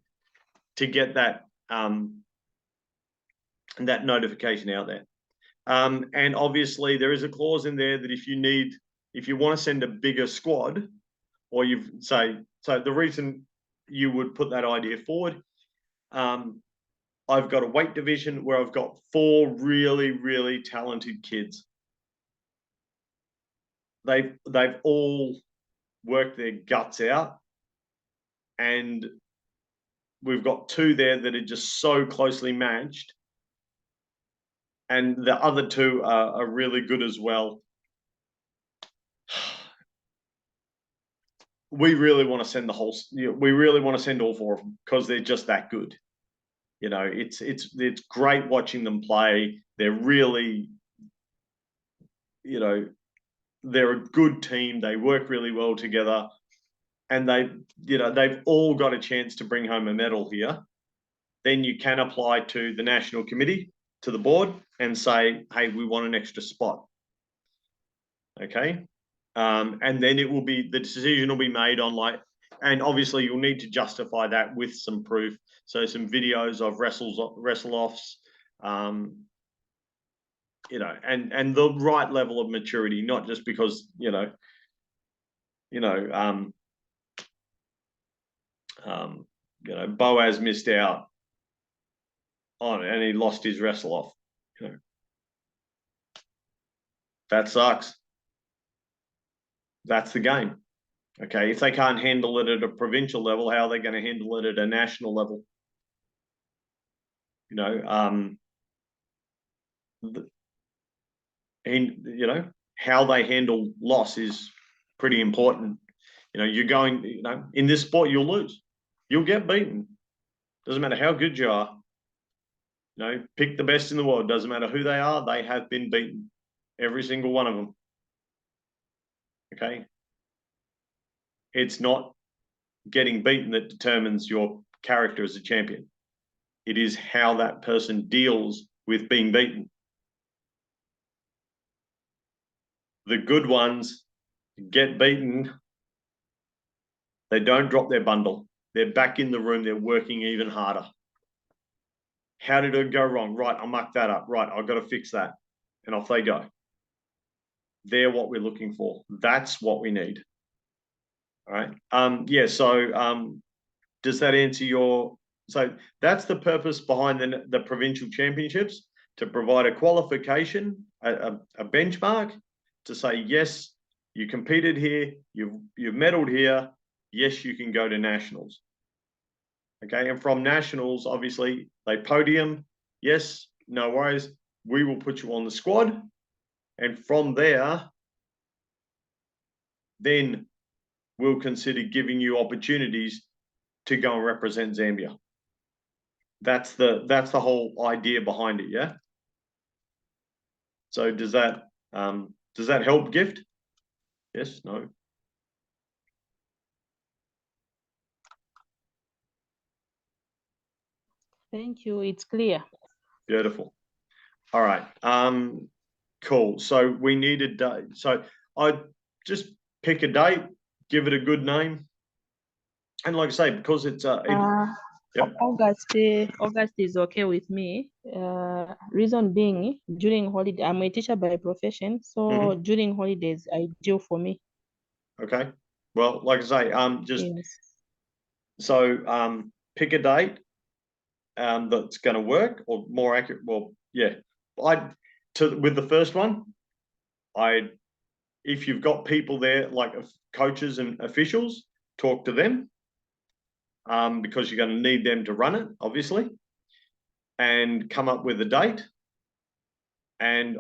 A: to get that that notification out there. And obviously there is a clause in there that if you want to send a bigger squad, or so the reason you would put that idea forward, I've got a weight division where I've got 4 really, really talented kids. They've all worked their guts out, and we've got 2 there that are just so closely matched, and the other 2 are really good as well. We really want to send we really want to send all 4 of them because they're just that good. You know, it's great watching them play. They're really, you know, they're a good team. They work really well together, and they've all got a chance to bring home a medal here. Then you can apply to the national committee, to the board, and say, hey, we want an extra spot. Okay. And then the decision will be made on and obviously you'll need to justify that with some proof. So some videos of wrestle-offs, you know, and the right level of maturity, not just because, Boaz missed out on it and he lost his wrestle-off. You know, that sucks. That's the game. Okay, if they can't handle it at a provincial level, how are they going to handle it at a national level? You know, how they handle loss is pretty important. You know, in this sport, you'll lose. You'll get beaten. Doesn't matter how good you are. You know, pick the best in the world. Doesn't matter who they are. They have been beaten. Every single one of them. Okay. It's not getting beaten that determines your character as a champion. It is how that person deals with being beaten. The good ones get beaten. They don't drop their bundle. They're back in the room. They're working even harder. How did it go wrong? Right, I mucked that up. Right, I've got to fix that. And off they go. They're what we're looking for. That's what we need. All right. Yeah, so does that answer your... So that's the purpose behind the provincial championships, to provide a qualification, a benchmark, to say, yes, you competed here, you've medalled here, yes, you can go to nationals. Okay, and from nationals, obviously, they podium, yes, no worries, we will put you on the squad, and from there, then we'll consider giving you opportunities to go and represent Zambia. That's the whole idea behind it, yeah? So does that help, Gift? Yes, no?
B: Thank you. It's clear.
A: Beautiful. All right. Cool. So we need a date. So I just pick a date, give it a good name. And like I say, because it's yep.
B: August is okay with me. Reason being, during holiday, I'm a teacher by profession, so during holidays, ideal for me.
A: Okay. Well, like I say,
B: Yes.
A: So pick a date that's going to work, or more accurate. Well, yeah. With the first one, if you've got people there like coaches and officials, talk to them. Because you're going to need them to run it, obviously, and come up with a date. And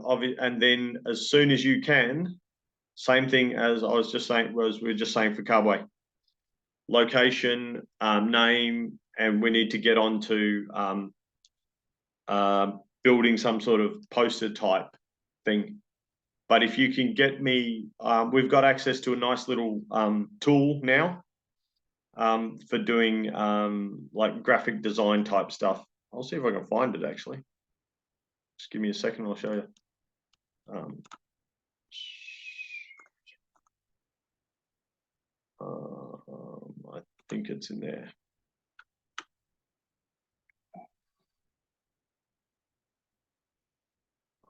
A: then as soon as you can, same thing as I was just saying, we were just saying for Kabwe. Location, name, and we need to get on to building some sort of poster type thing. But if you can get me, we've got access to a nice little tool now. For doing like graphic design type stuff. I'll see if I can find it actually. Just give me a second, I'll show you. I think it's in there.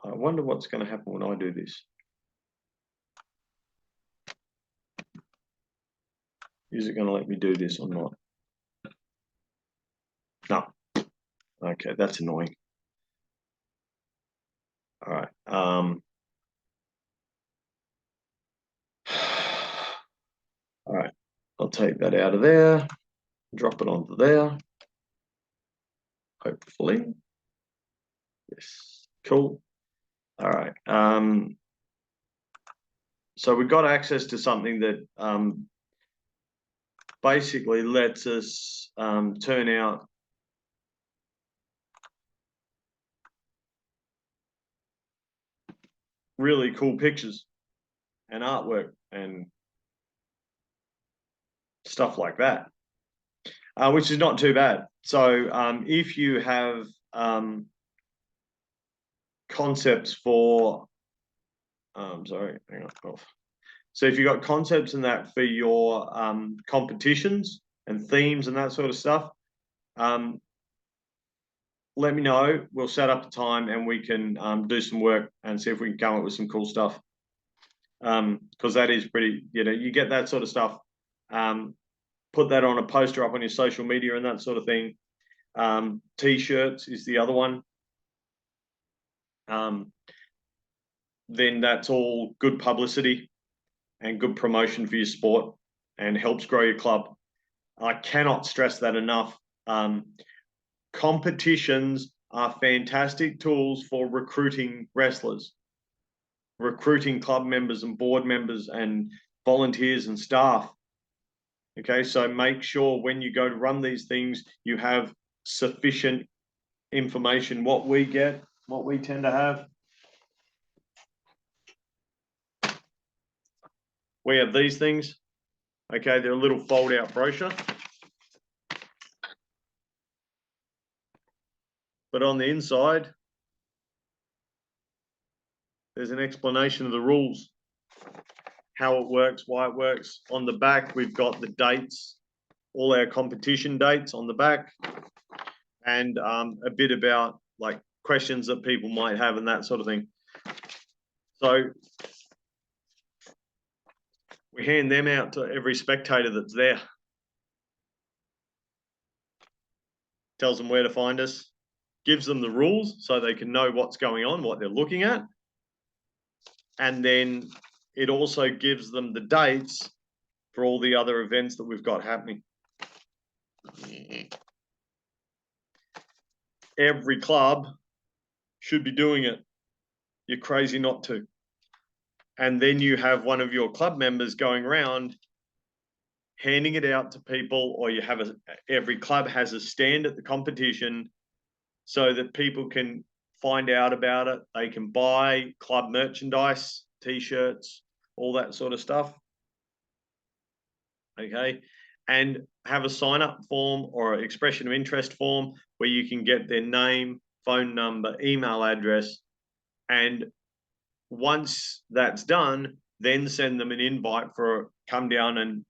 A: I wonder what's going to happen when I do this. Is it going to let me do this or not? No. Okay, that's annoying. All right. All right. I'll take that out of there, drop it onto there. Hopefully. Yes. Cool. All right. So we've got access to something that basically lets us turn out really cool pictures and artwork and stuff like that, which is not too bad. So if you have concepts for, sorry, hang on, off. So if you've got concepts in that for your competitions and themes and that sort of stuff, let me know. We'll set up a time and we can do some work and see if we can come up with some cool stuff. Because that is pretty, you get that sort of stuff. Put that on a poster up on your social media and that sort of thing. T-shirts is the other one. Then that's all good publicity and good promotion for your sport and helps grow your club. I cannot stress that enough. Competitions are fantastic tools for recruiting wrestlers, recruiting club members and board members and volunteers and staff. Okay, so make sure when you go to run these things, you have sufficient information. What we tend to have, we have these things. Okay, they're a little fold-out brochure. But on the inside, there's an explanation of the rules, how it works, why it works. On the back, we've got the dates, all our competition dates on the back, and a bit about like questions that people might have and that sort of thing. So we hand them out to every spectator that's there. Tells them where to find us, gives them the rules so they can know what's going on, what they're looking at. And then it also gives them the dates for all the other events that we've got happening. Every club should be doing it. You're crazy not to. And then you have one of your club members going around handing it out to people, or you have every club has a stand at the competition so that people can find out about it. They can buy club merchandise, T-shirts, all that sort of stuff. Okay, and have a sign-up form or an expression of interest form where you can get their name, phone number, email address, and once that's done, then send them an invite for come down and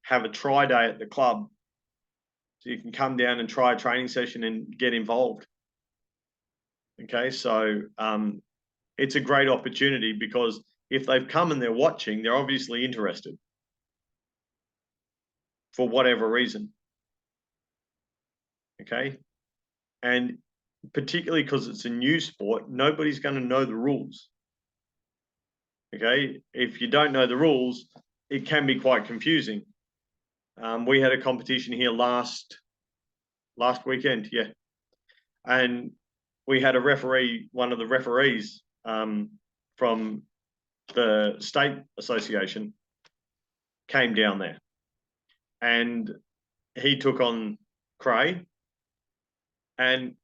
A: have a try day at the club, so you can come down and try a training session and get involved. Okay, so it's a great opportunity because if they've come and they're watching, they're obviously interested for whatever reason. Okay, and particularly because it's a new sport, nobody's going to know the rules. Okay, if you don't know the rules, it can be quite confusing. We had a competition here last weekend, yeah, and we had a referee, one of the referees from the state association came down there, and he took on Cray, and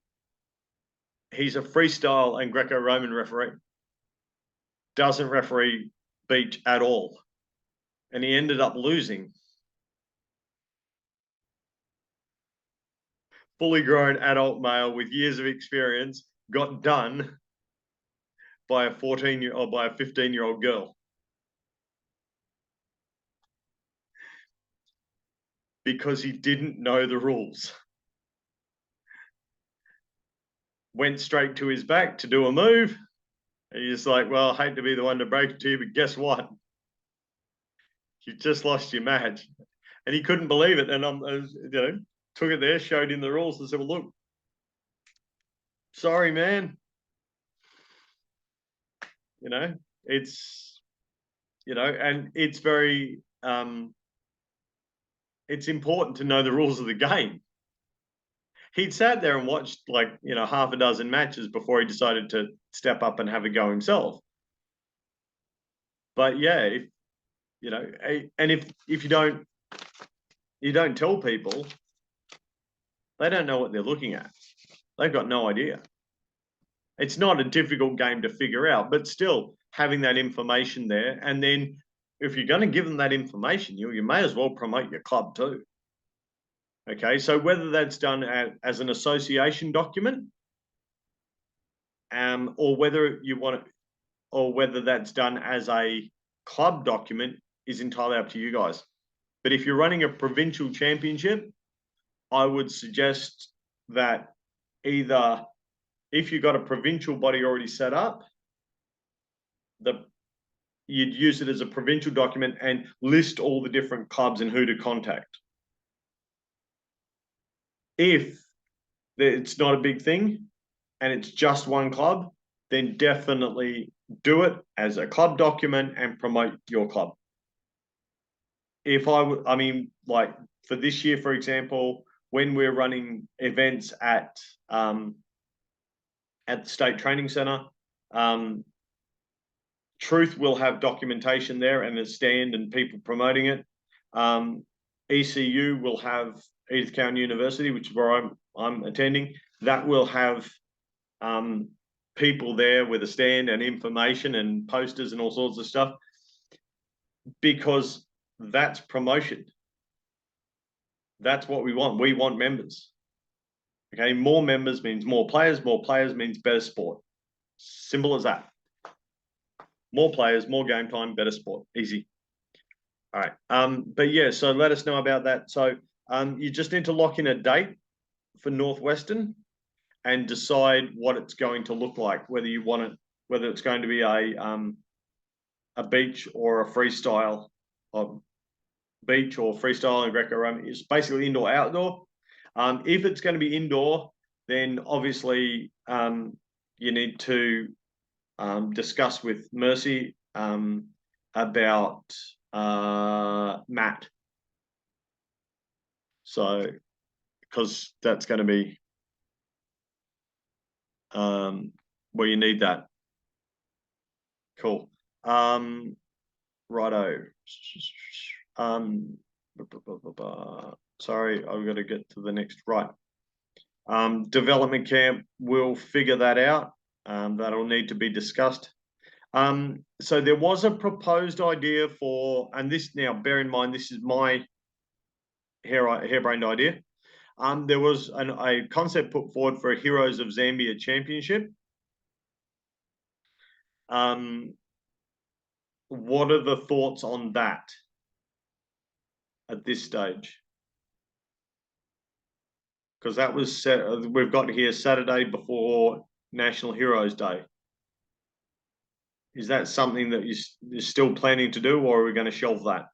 A: he's a freestyle and Greco-Roman referee. Doesn't referee beach at all. And he ended up losing. Fully grown adult male with years of experience got done by a 14-year-old, by a 15-year-old girl. because he didn't know the rules. Went straight to his back to do a move. And he's like, well, I hate to be the one to break it to you, but guess what? You just lost your match. And he couldn't believe it. And took it there, showed him the rules and said, well, look, sorry, man. It's, and it's very, it's important to know the rules of the game. He'd sat there and watched half a dozen matches before he decided to step up and have a go himself. But yeah, if you don't tell people, they don't know what they're looking at. They've got no idea. It's not a difficult game to figure out, but still having that information there. And then if you're going to give them that information, you may as well promote your club too. Okay, so whether that's done as an association document, or whether that's done as a club document is entirely up to you guys. But if you're running a provincial championship, I would suggest that either if you've got a provincial body already set up, you'd use it as a provincial document and list all the different clubs and who to contact. If it's not a big thing and it's just one club, then definitely do it as a club document and promote your club. For this year, for example, when we're running events at the State Training Centre, Truth will have documentation there and a stand and people promoting it. ECU will have Edith Cowan University, which is where I'm attending. That will have people there with a stand and information and posters and all sorts of stuff, because that's promotion. That's what we want. We want members. Okay, more members means more players means better sport. Simple as that. More players, more game time, better sport. Easy. All right. But yeah, so let us know about that. So you just need to lock in a date for Northwestern and decide what it's going to look like, whether you want it, whether it's going to be a beach or a freestyle, beach or freestyle and Greco-Roman. It's basically indoor, outdoor. If it's going to be indoor, then obviously you need to discuss with Mercy about mat. So, because that's going to be where you need that. Cool. Righto. Sorry, I've got to get to the next. Right. Development camp, we'll figure that out. That'll need to be discussed. So there was a proposed idea for, and this, now bear in mind, this is my harebrained idea. There was a concept put forward for a Heroes of Zambia championship. What are the thoughts on that at this stage? Because that was set, we've got here Saturday before National Heroes Day. Is that something that you're still planning to do, or are we going to shelve that?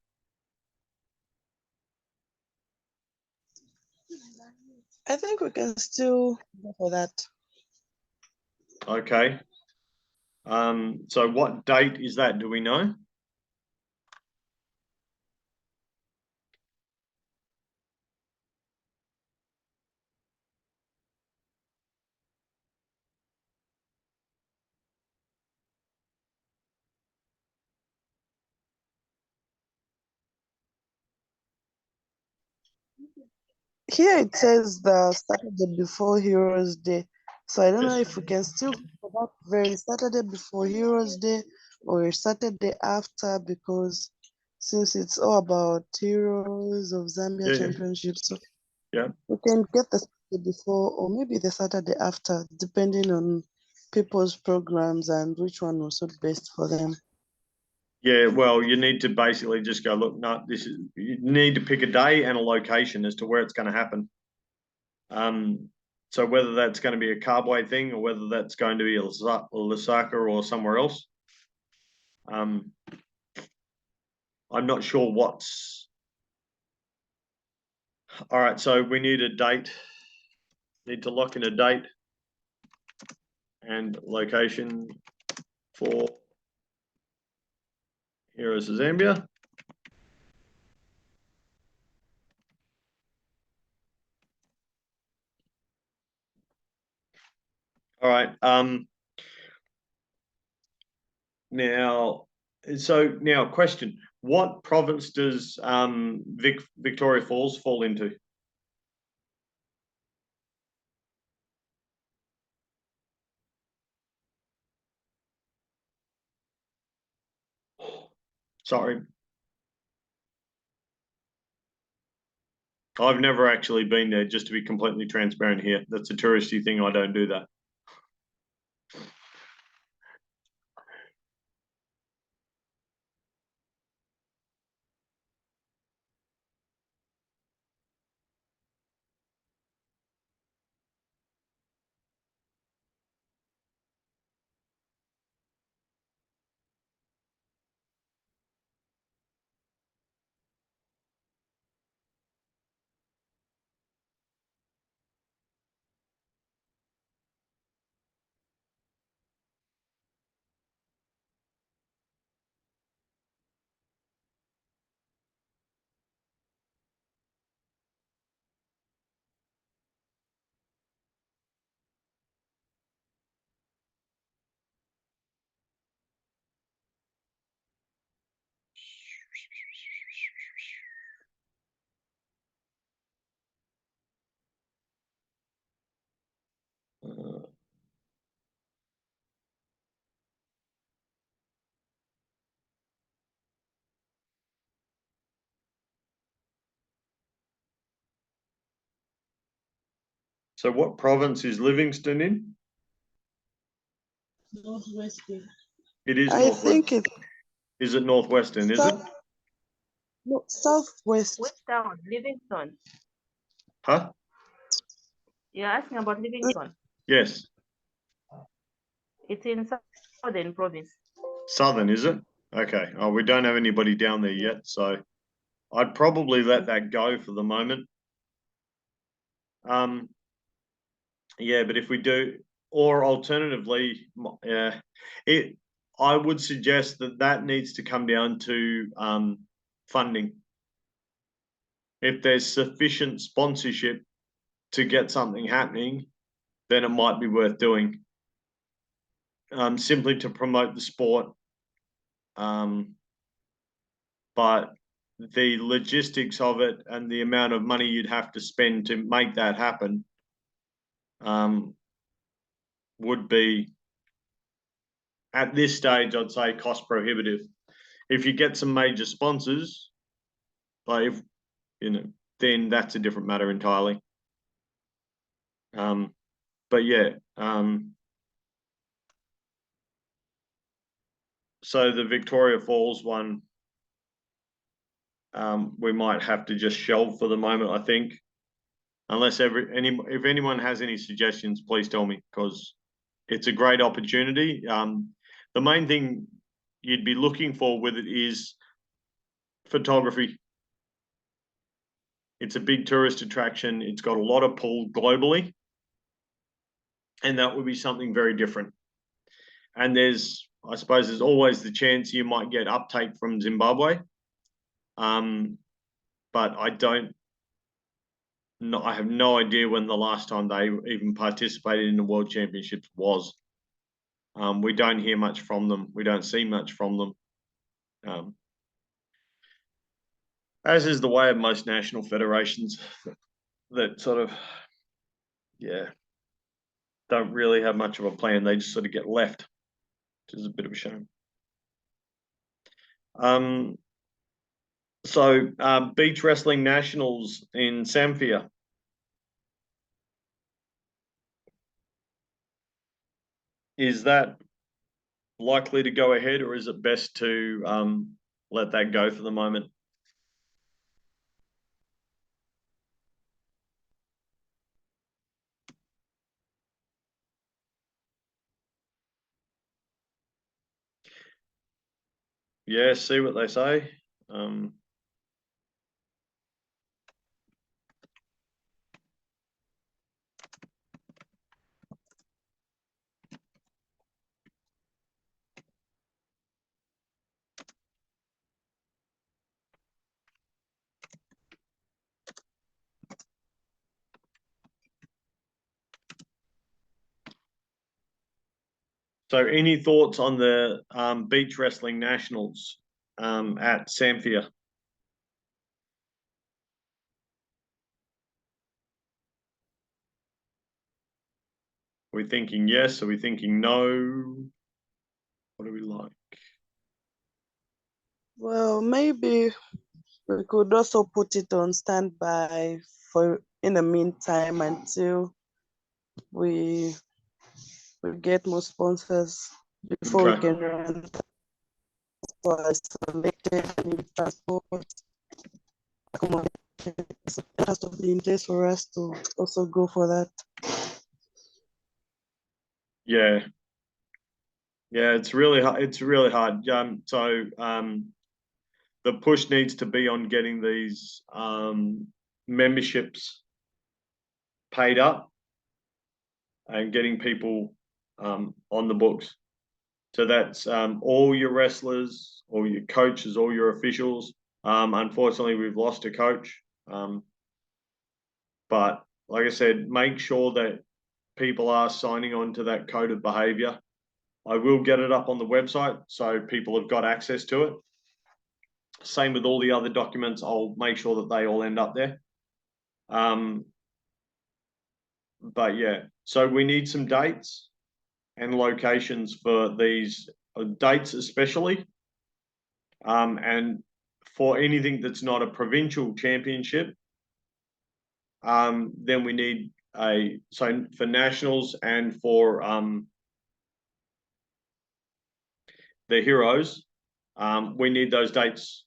C: I think we can still go for that.
A: Okay. So what date is that? Do we know?
C: Here it says the Saturday before Heroes Day. So I don't know if we can still for that very Saturday before Heroes Day or Saturday after, because since it's all about Heroes of Zambia Championship, so
A: yeah,
C: we can get the Saturday before or maybe the Saturday after, depending on people's programs and which one will suit best for them.
A: Yeah, well, you need to basically just go, look, no, you need to pick a day and a location as to where it's going to happen. So whether that's going to be a Kabwe thing or whether that's going to be a Lusaka or somewhere else, I'm not sure what's. All right, so we need a date. Need to lock in a date and location for Heroes of Zambia. All right. Now, question: what province does Victoria Falls fall into? Sorry, I've never actually been there. Just to be completely transparent here, that's a touristy thing. I don't do that. So, what province is Livingston in?
C: Northwestern.
A: It is
C: I
A: Northwest.
C: think it's
A: Is it Northwestern? Is it?
C: no, southwest.
B: Which town? Livingston.
A: Huh?
B: You're asking about Livingston.
A: Yes.
B: It's in Southern Province.
A: Southern, is it? Okay. Oh, we don't have anybody down there yet, so I'd probably let that go for the moment. Yeah, but if we do, or alternatively, I would suggest that needs to come down to funding. If there's sufficient sponsorship to get something happening, then it might be worth doing. Simply to promote the sport. But the logistics of it and the amount of money you'd have to spend to make that happen would be, at this stage, I'd say cost prohibitive. If you get some major sponsors, like then that's a different matter entirely. But yeah, so the Victoria Falls one, we might have to just shelve for the moment, I think. Unless if anyone has any suggestions, please tell me, because it's a great opportunity. The main thing you'd be looking for with it is photography. It's a big tourist attraction. It's got a lot of pull globally, and that would be something very different. And I suppose there's always the chance you might get uptake from Zimbabwe. But I have no idea when the last time they even participated in the World Championships was. We don't hear much from them. We don't see much from them. As is the way of most national federations that sort of, don't really have much of a plan. They just sort of get left, which is a bit of a shame. So Beach Wrestling Nationals in Zambia. Is that likely to go ahead, or is it best to let that go for the moment? Yeah, see what they say. So any thoughts on the beach wrestling nationals at Zambia? Are we thinking yes? Are we thinking no? What do we like?
C: Well, maybe we could also put it on standby for in the meantime until we get more sponsors before we
A: Okay.
C: can run for selected new transport accommodation. It has to be in place for us to also go for that.
A: Yeah. Yeah, it's really hard. It's really hard. The push needs to be on getting these memberships paid up and getting people on the books. So that's all your wrestlers, all your coaches, all your officials. Unfortunately, we've lost a coach. But like I said, make sure that people are signing on to that code of behavior. I will get it up on the website so people have got access to it. Same with all the other documents. I'll make sure that they all end up there. But yeah, so we need some dates and locations for these dates, especially. And for anything that's not a provincial championship, then we need so for nationals and for the heroes, we need those dates.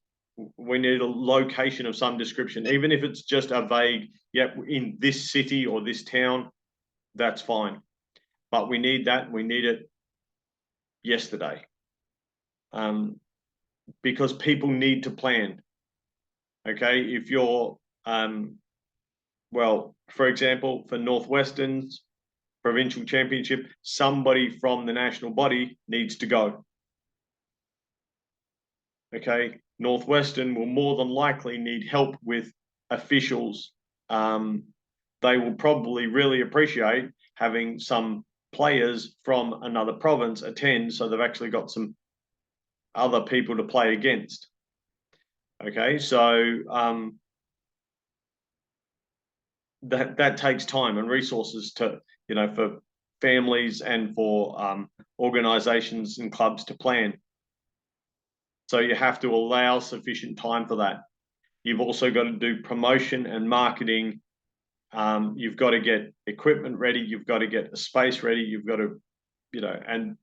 A: We need a location of some description, even if it's just a vague, yep, in this city or this town, that's fine. But we need that. We need it yesterday, because people need to plan. Okay, if you're, well, for example, for Northwestern's provincial championship, somebody from the national body needs to go. Okay, Northwestern will more than likely need help with officials. They will probably really appreciate having some players from another province attend, so they've actually got some other people to play against. Okay, so that takes time and resources to, for families and for organizations and clubs to plan. So you have to allow sufficient time for that. You've also got to do promotion and marketing. You've got to get equipment ready. You've got to get a space ready. You've got to, and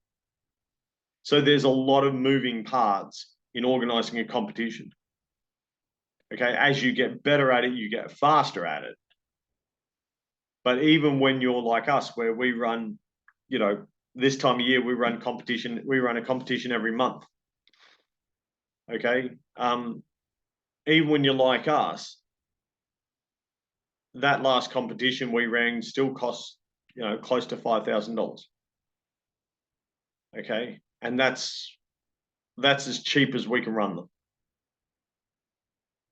A: so there's a lot of moving parts in organizing a competition. Okay, as you get better at it, you get faster at it. But even when you're like us, where we run, this time of year, we run a competition every month. Okay. Even when you're like us, that last competition we ran still costs, close to $5,000. Okay. And that's as cheap as we can run them.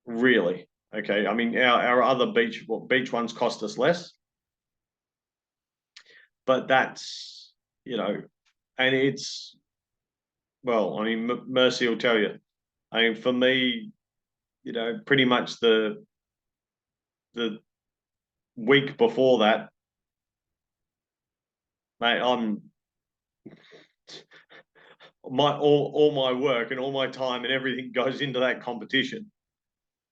A: Really. Okay. I mean, our other beach ones cost us less. But that's, and it's, well, I mean, Mercy will tell you. I mean, for me, pretty much the week before that, mate, all my work and all my time and everything goes into that competition.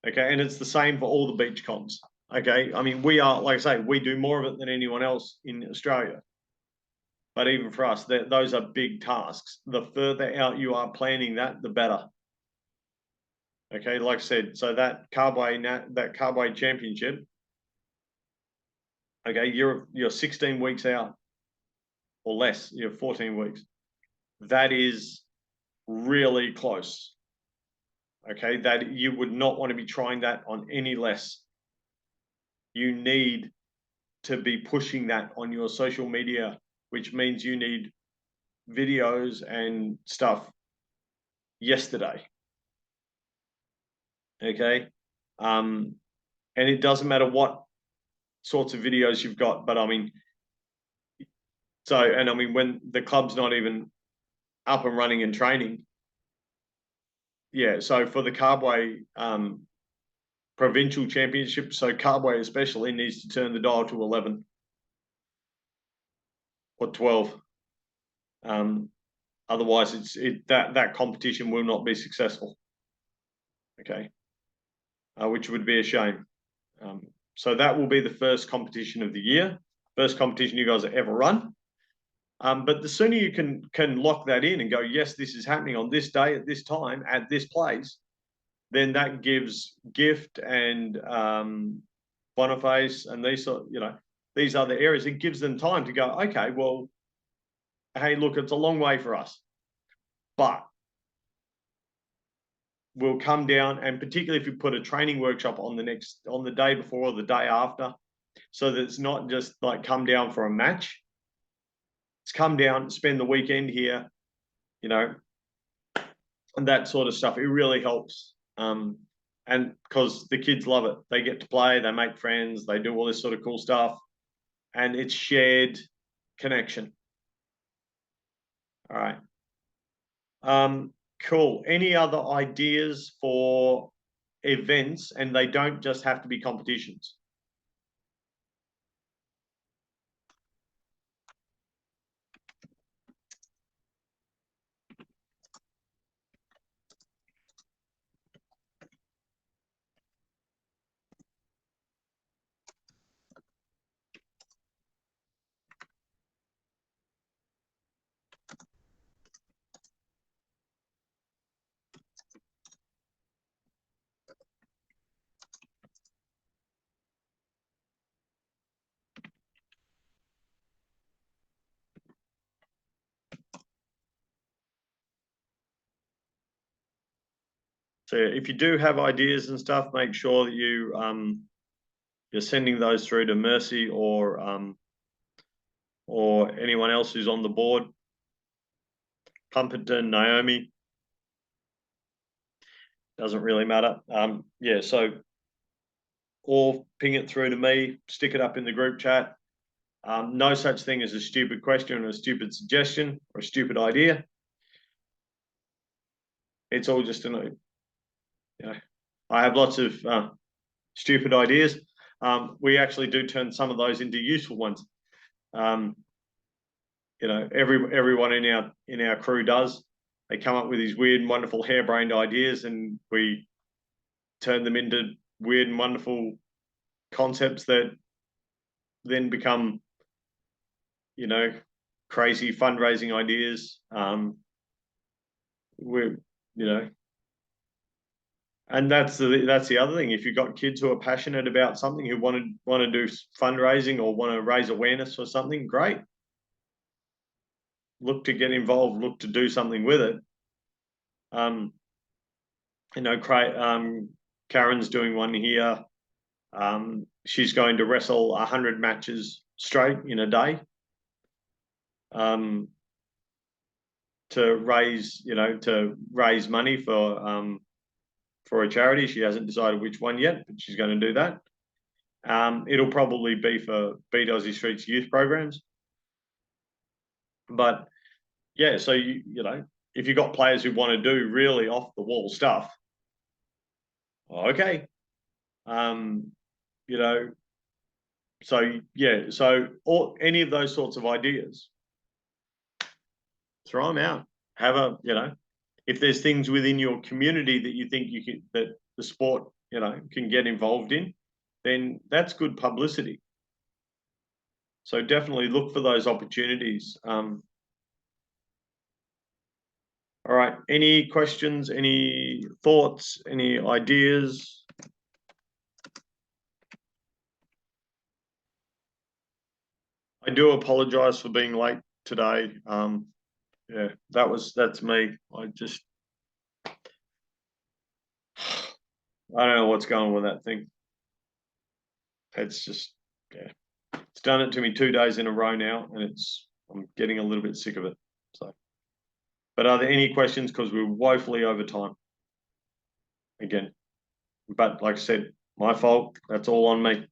A: Okay, and it's the same for all the beach comps. Okay, I mean, we are, like I say, we do more of it than anyone else in Australia. But even for us, those are big tasks. The further out you are planning that, the better. Okay, like I said, so that Carbway Championship, okay, you're 16 weeks out or less. You're 14 weeks. That is really close. Okay, that you would not want to be trying that on any less. You need to be pushing that on your social media, which means you need videos and stuff yesterday. Okay, and it doesn't matter what sorts of videos you've got, but I mean, when the club's not even up and running and training, yeah. So for the Carbway provincial championship, so Carbway especially needs to turn the dial to 11 or 12. Otherwise, that competition will not be successful. Okay, which would be a shame. So that will be the first competition of the year, first competition you guys have ever run. But the sooner you can lock that in and go, yes, this is happening on this day at this time at this place, then that gives Gift and Boniface and these other areas. It gives them time to go, okay, well, hey, look, it's a long way for us, but we'll come down, and particularly if you put a training workshop on the day before or the day after, so that it's not just like come down for a match. It's come down, spend the weekend here, and that sort of stuff. It really helps. And because the kids love it, they get to play, they make friends, they do all this sort of cool stuff, and it's shared connection. All right. Cool. Any other ideas for events? And they don't just have to be competitions. So if you do have ideas and stuff, make sure that you're sending those through to Mercy or anyone else who's on the board. Pumperton, Naomi. Doesn't really matter. Yeah, so or ping it through to me, stick it up in the group chat. No such thing as a stupid question or a stupid suggestion or a stupid idea. It's all just I have lots of stupid ideas. We actually do turn some of those into useful ones. Everyone in our crew does. They come up with these weird and wonderful harebrained ideas, and we turn them into weird and wonderful concepts that then become, crazy fundraising ideas. And that's the other thing. If you've got kids who are passionate about something, who want to do fundraising or want to raise awareness for something, great. Look to get involved. Look to do something with it. Karen's doing one here. She's going to wrestle 100 matches straight in a day. To raise money for a charity. She hasn't decided which one yet, but she's going to do that. It'll probably be for Beat Aussie Streets youth programs. But yeah, so if you've got players who want to do really off the wall stuff, okay. So any of those sorts of ideas, throw them out. Have if there's things within your community that you think that the sport, can get involved in, then that's good publicity. So definitely look for those opportunities. All right, any questions, any thoughts, any ideas? I do apologize for being late today. Yeah, that's me. I don't know what's going on with that thing. It's just, yeah, it's done it to me 2 days in a row now, and I'm getting a little bit sick of it. So, but are there any questions? Because we're woefully over time again. But like I said, my fault. That's all on me.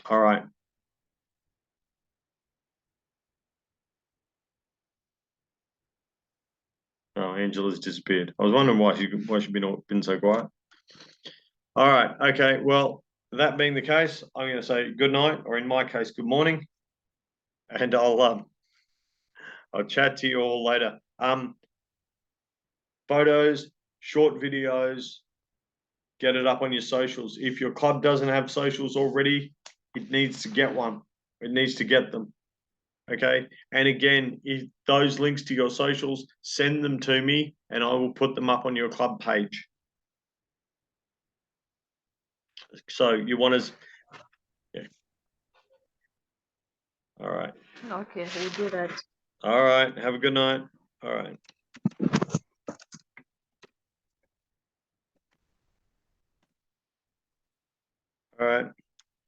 A: All right. Oh, Angela's disappeared. I was wondering why she's been so quiet. All right. Okay. Well, that being the case, I'm going to say good night, or in my case, good morning, and I'll chat to you all later. Photos, short videos, get it up on your socials. If your club doesn't have socials already, it needs to get one. It needs to get them. Okay. And again, if those links to your socials, send them to me and I will put them up on your club page. So you want to, yeah. All right.
B: Okay, we'll do that.
A: All right. Have a good night. All right. All right.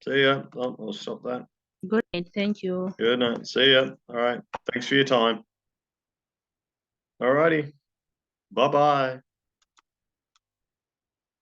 A: See ya. Oh, I'll stop that.
B: Good night. Thank you.
A: Good night. See ya. All right. Thanks for your time. All righty. Bye-bye.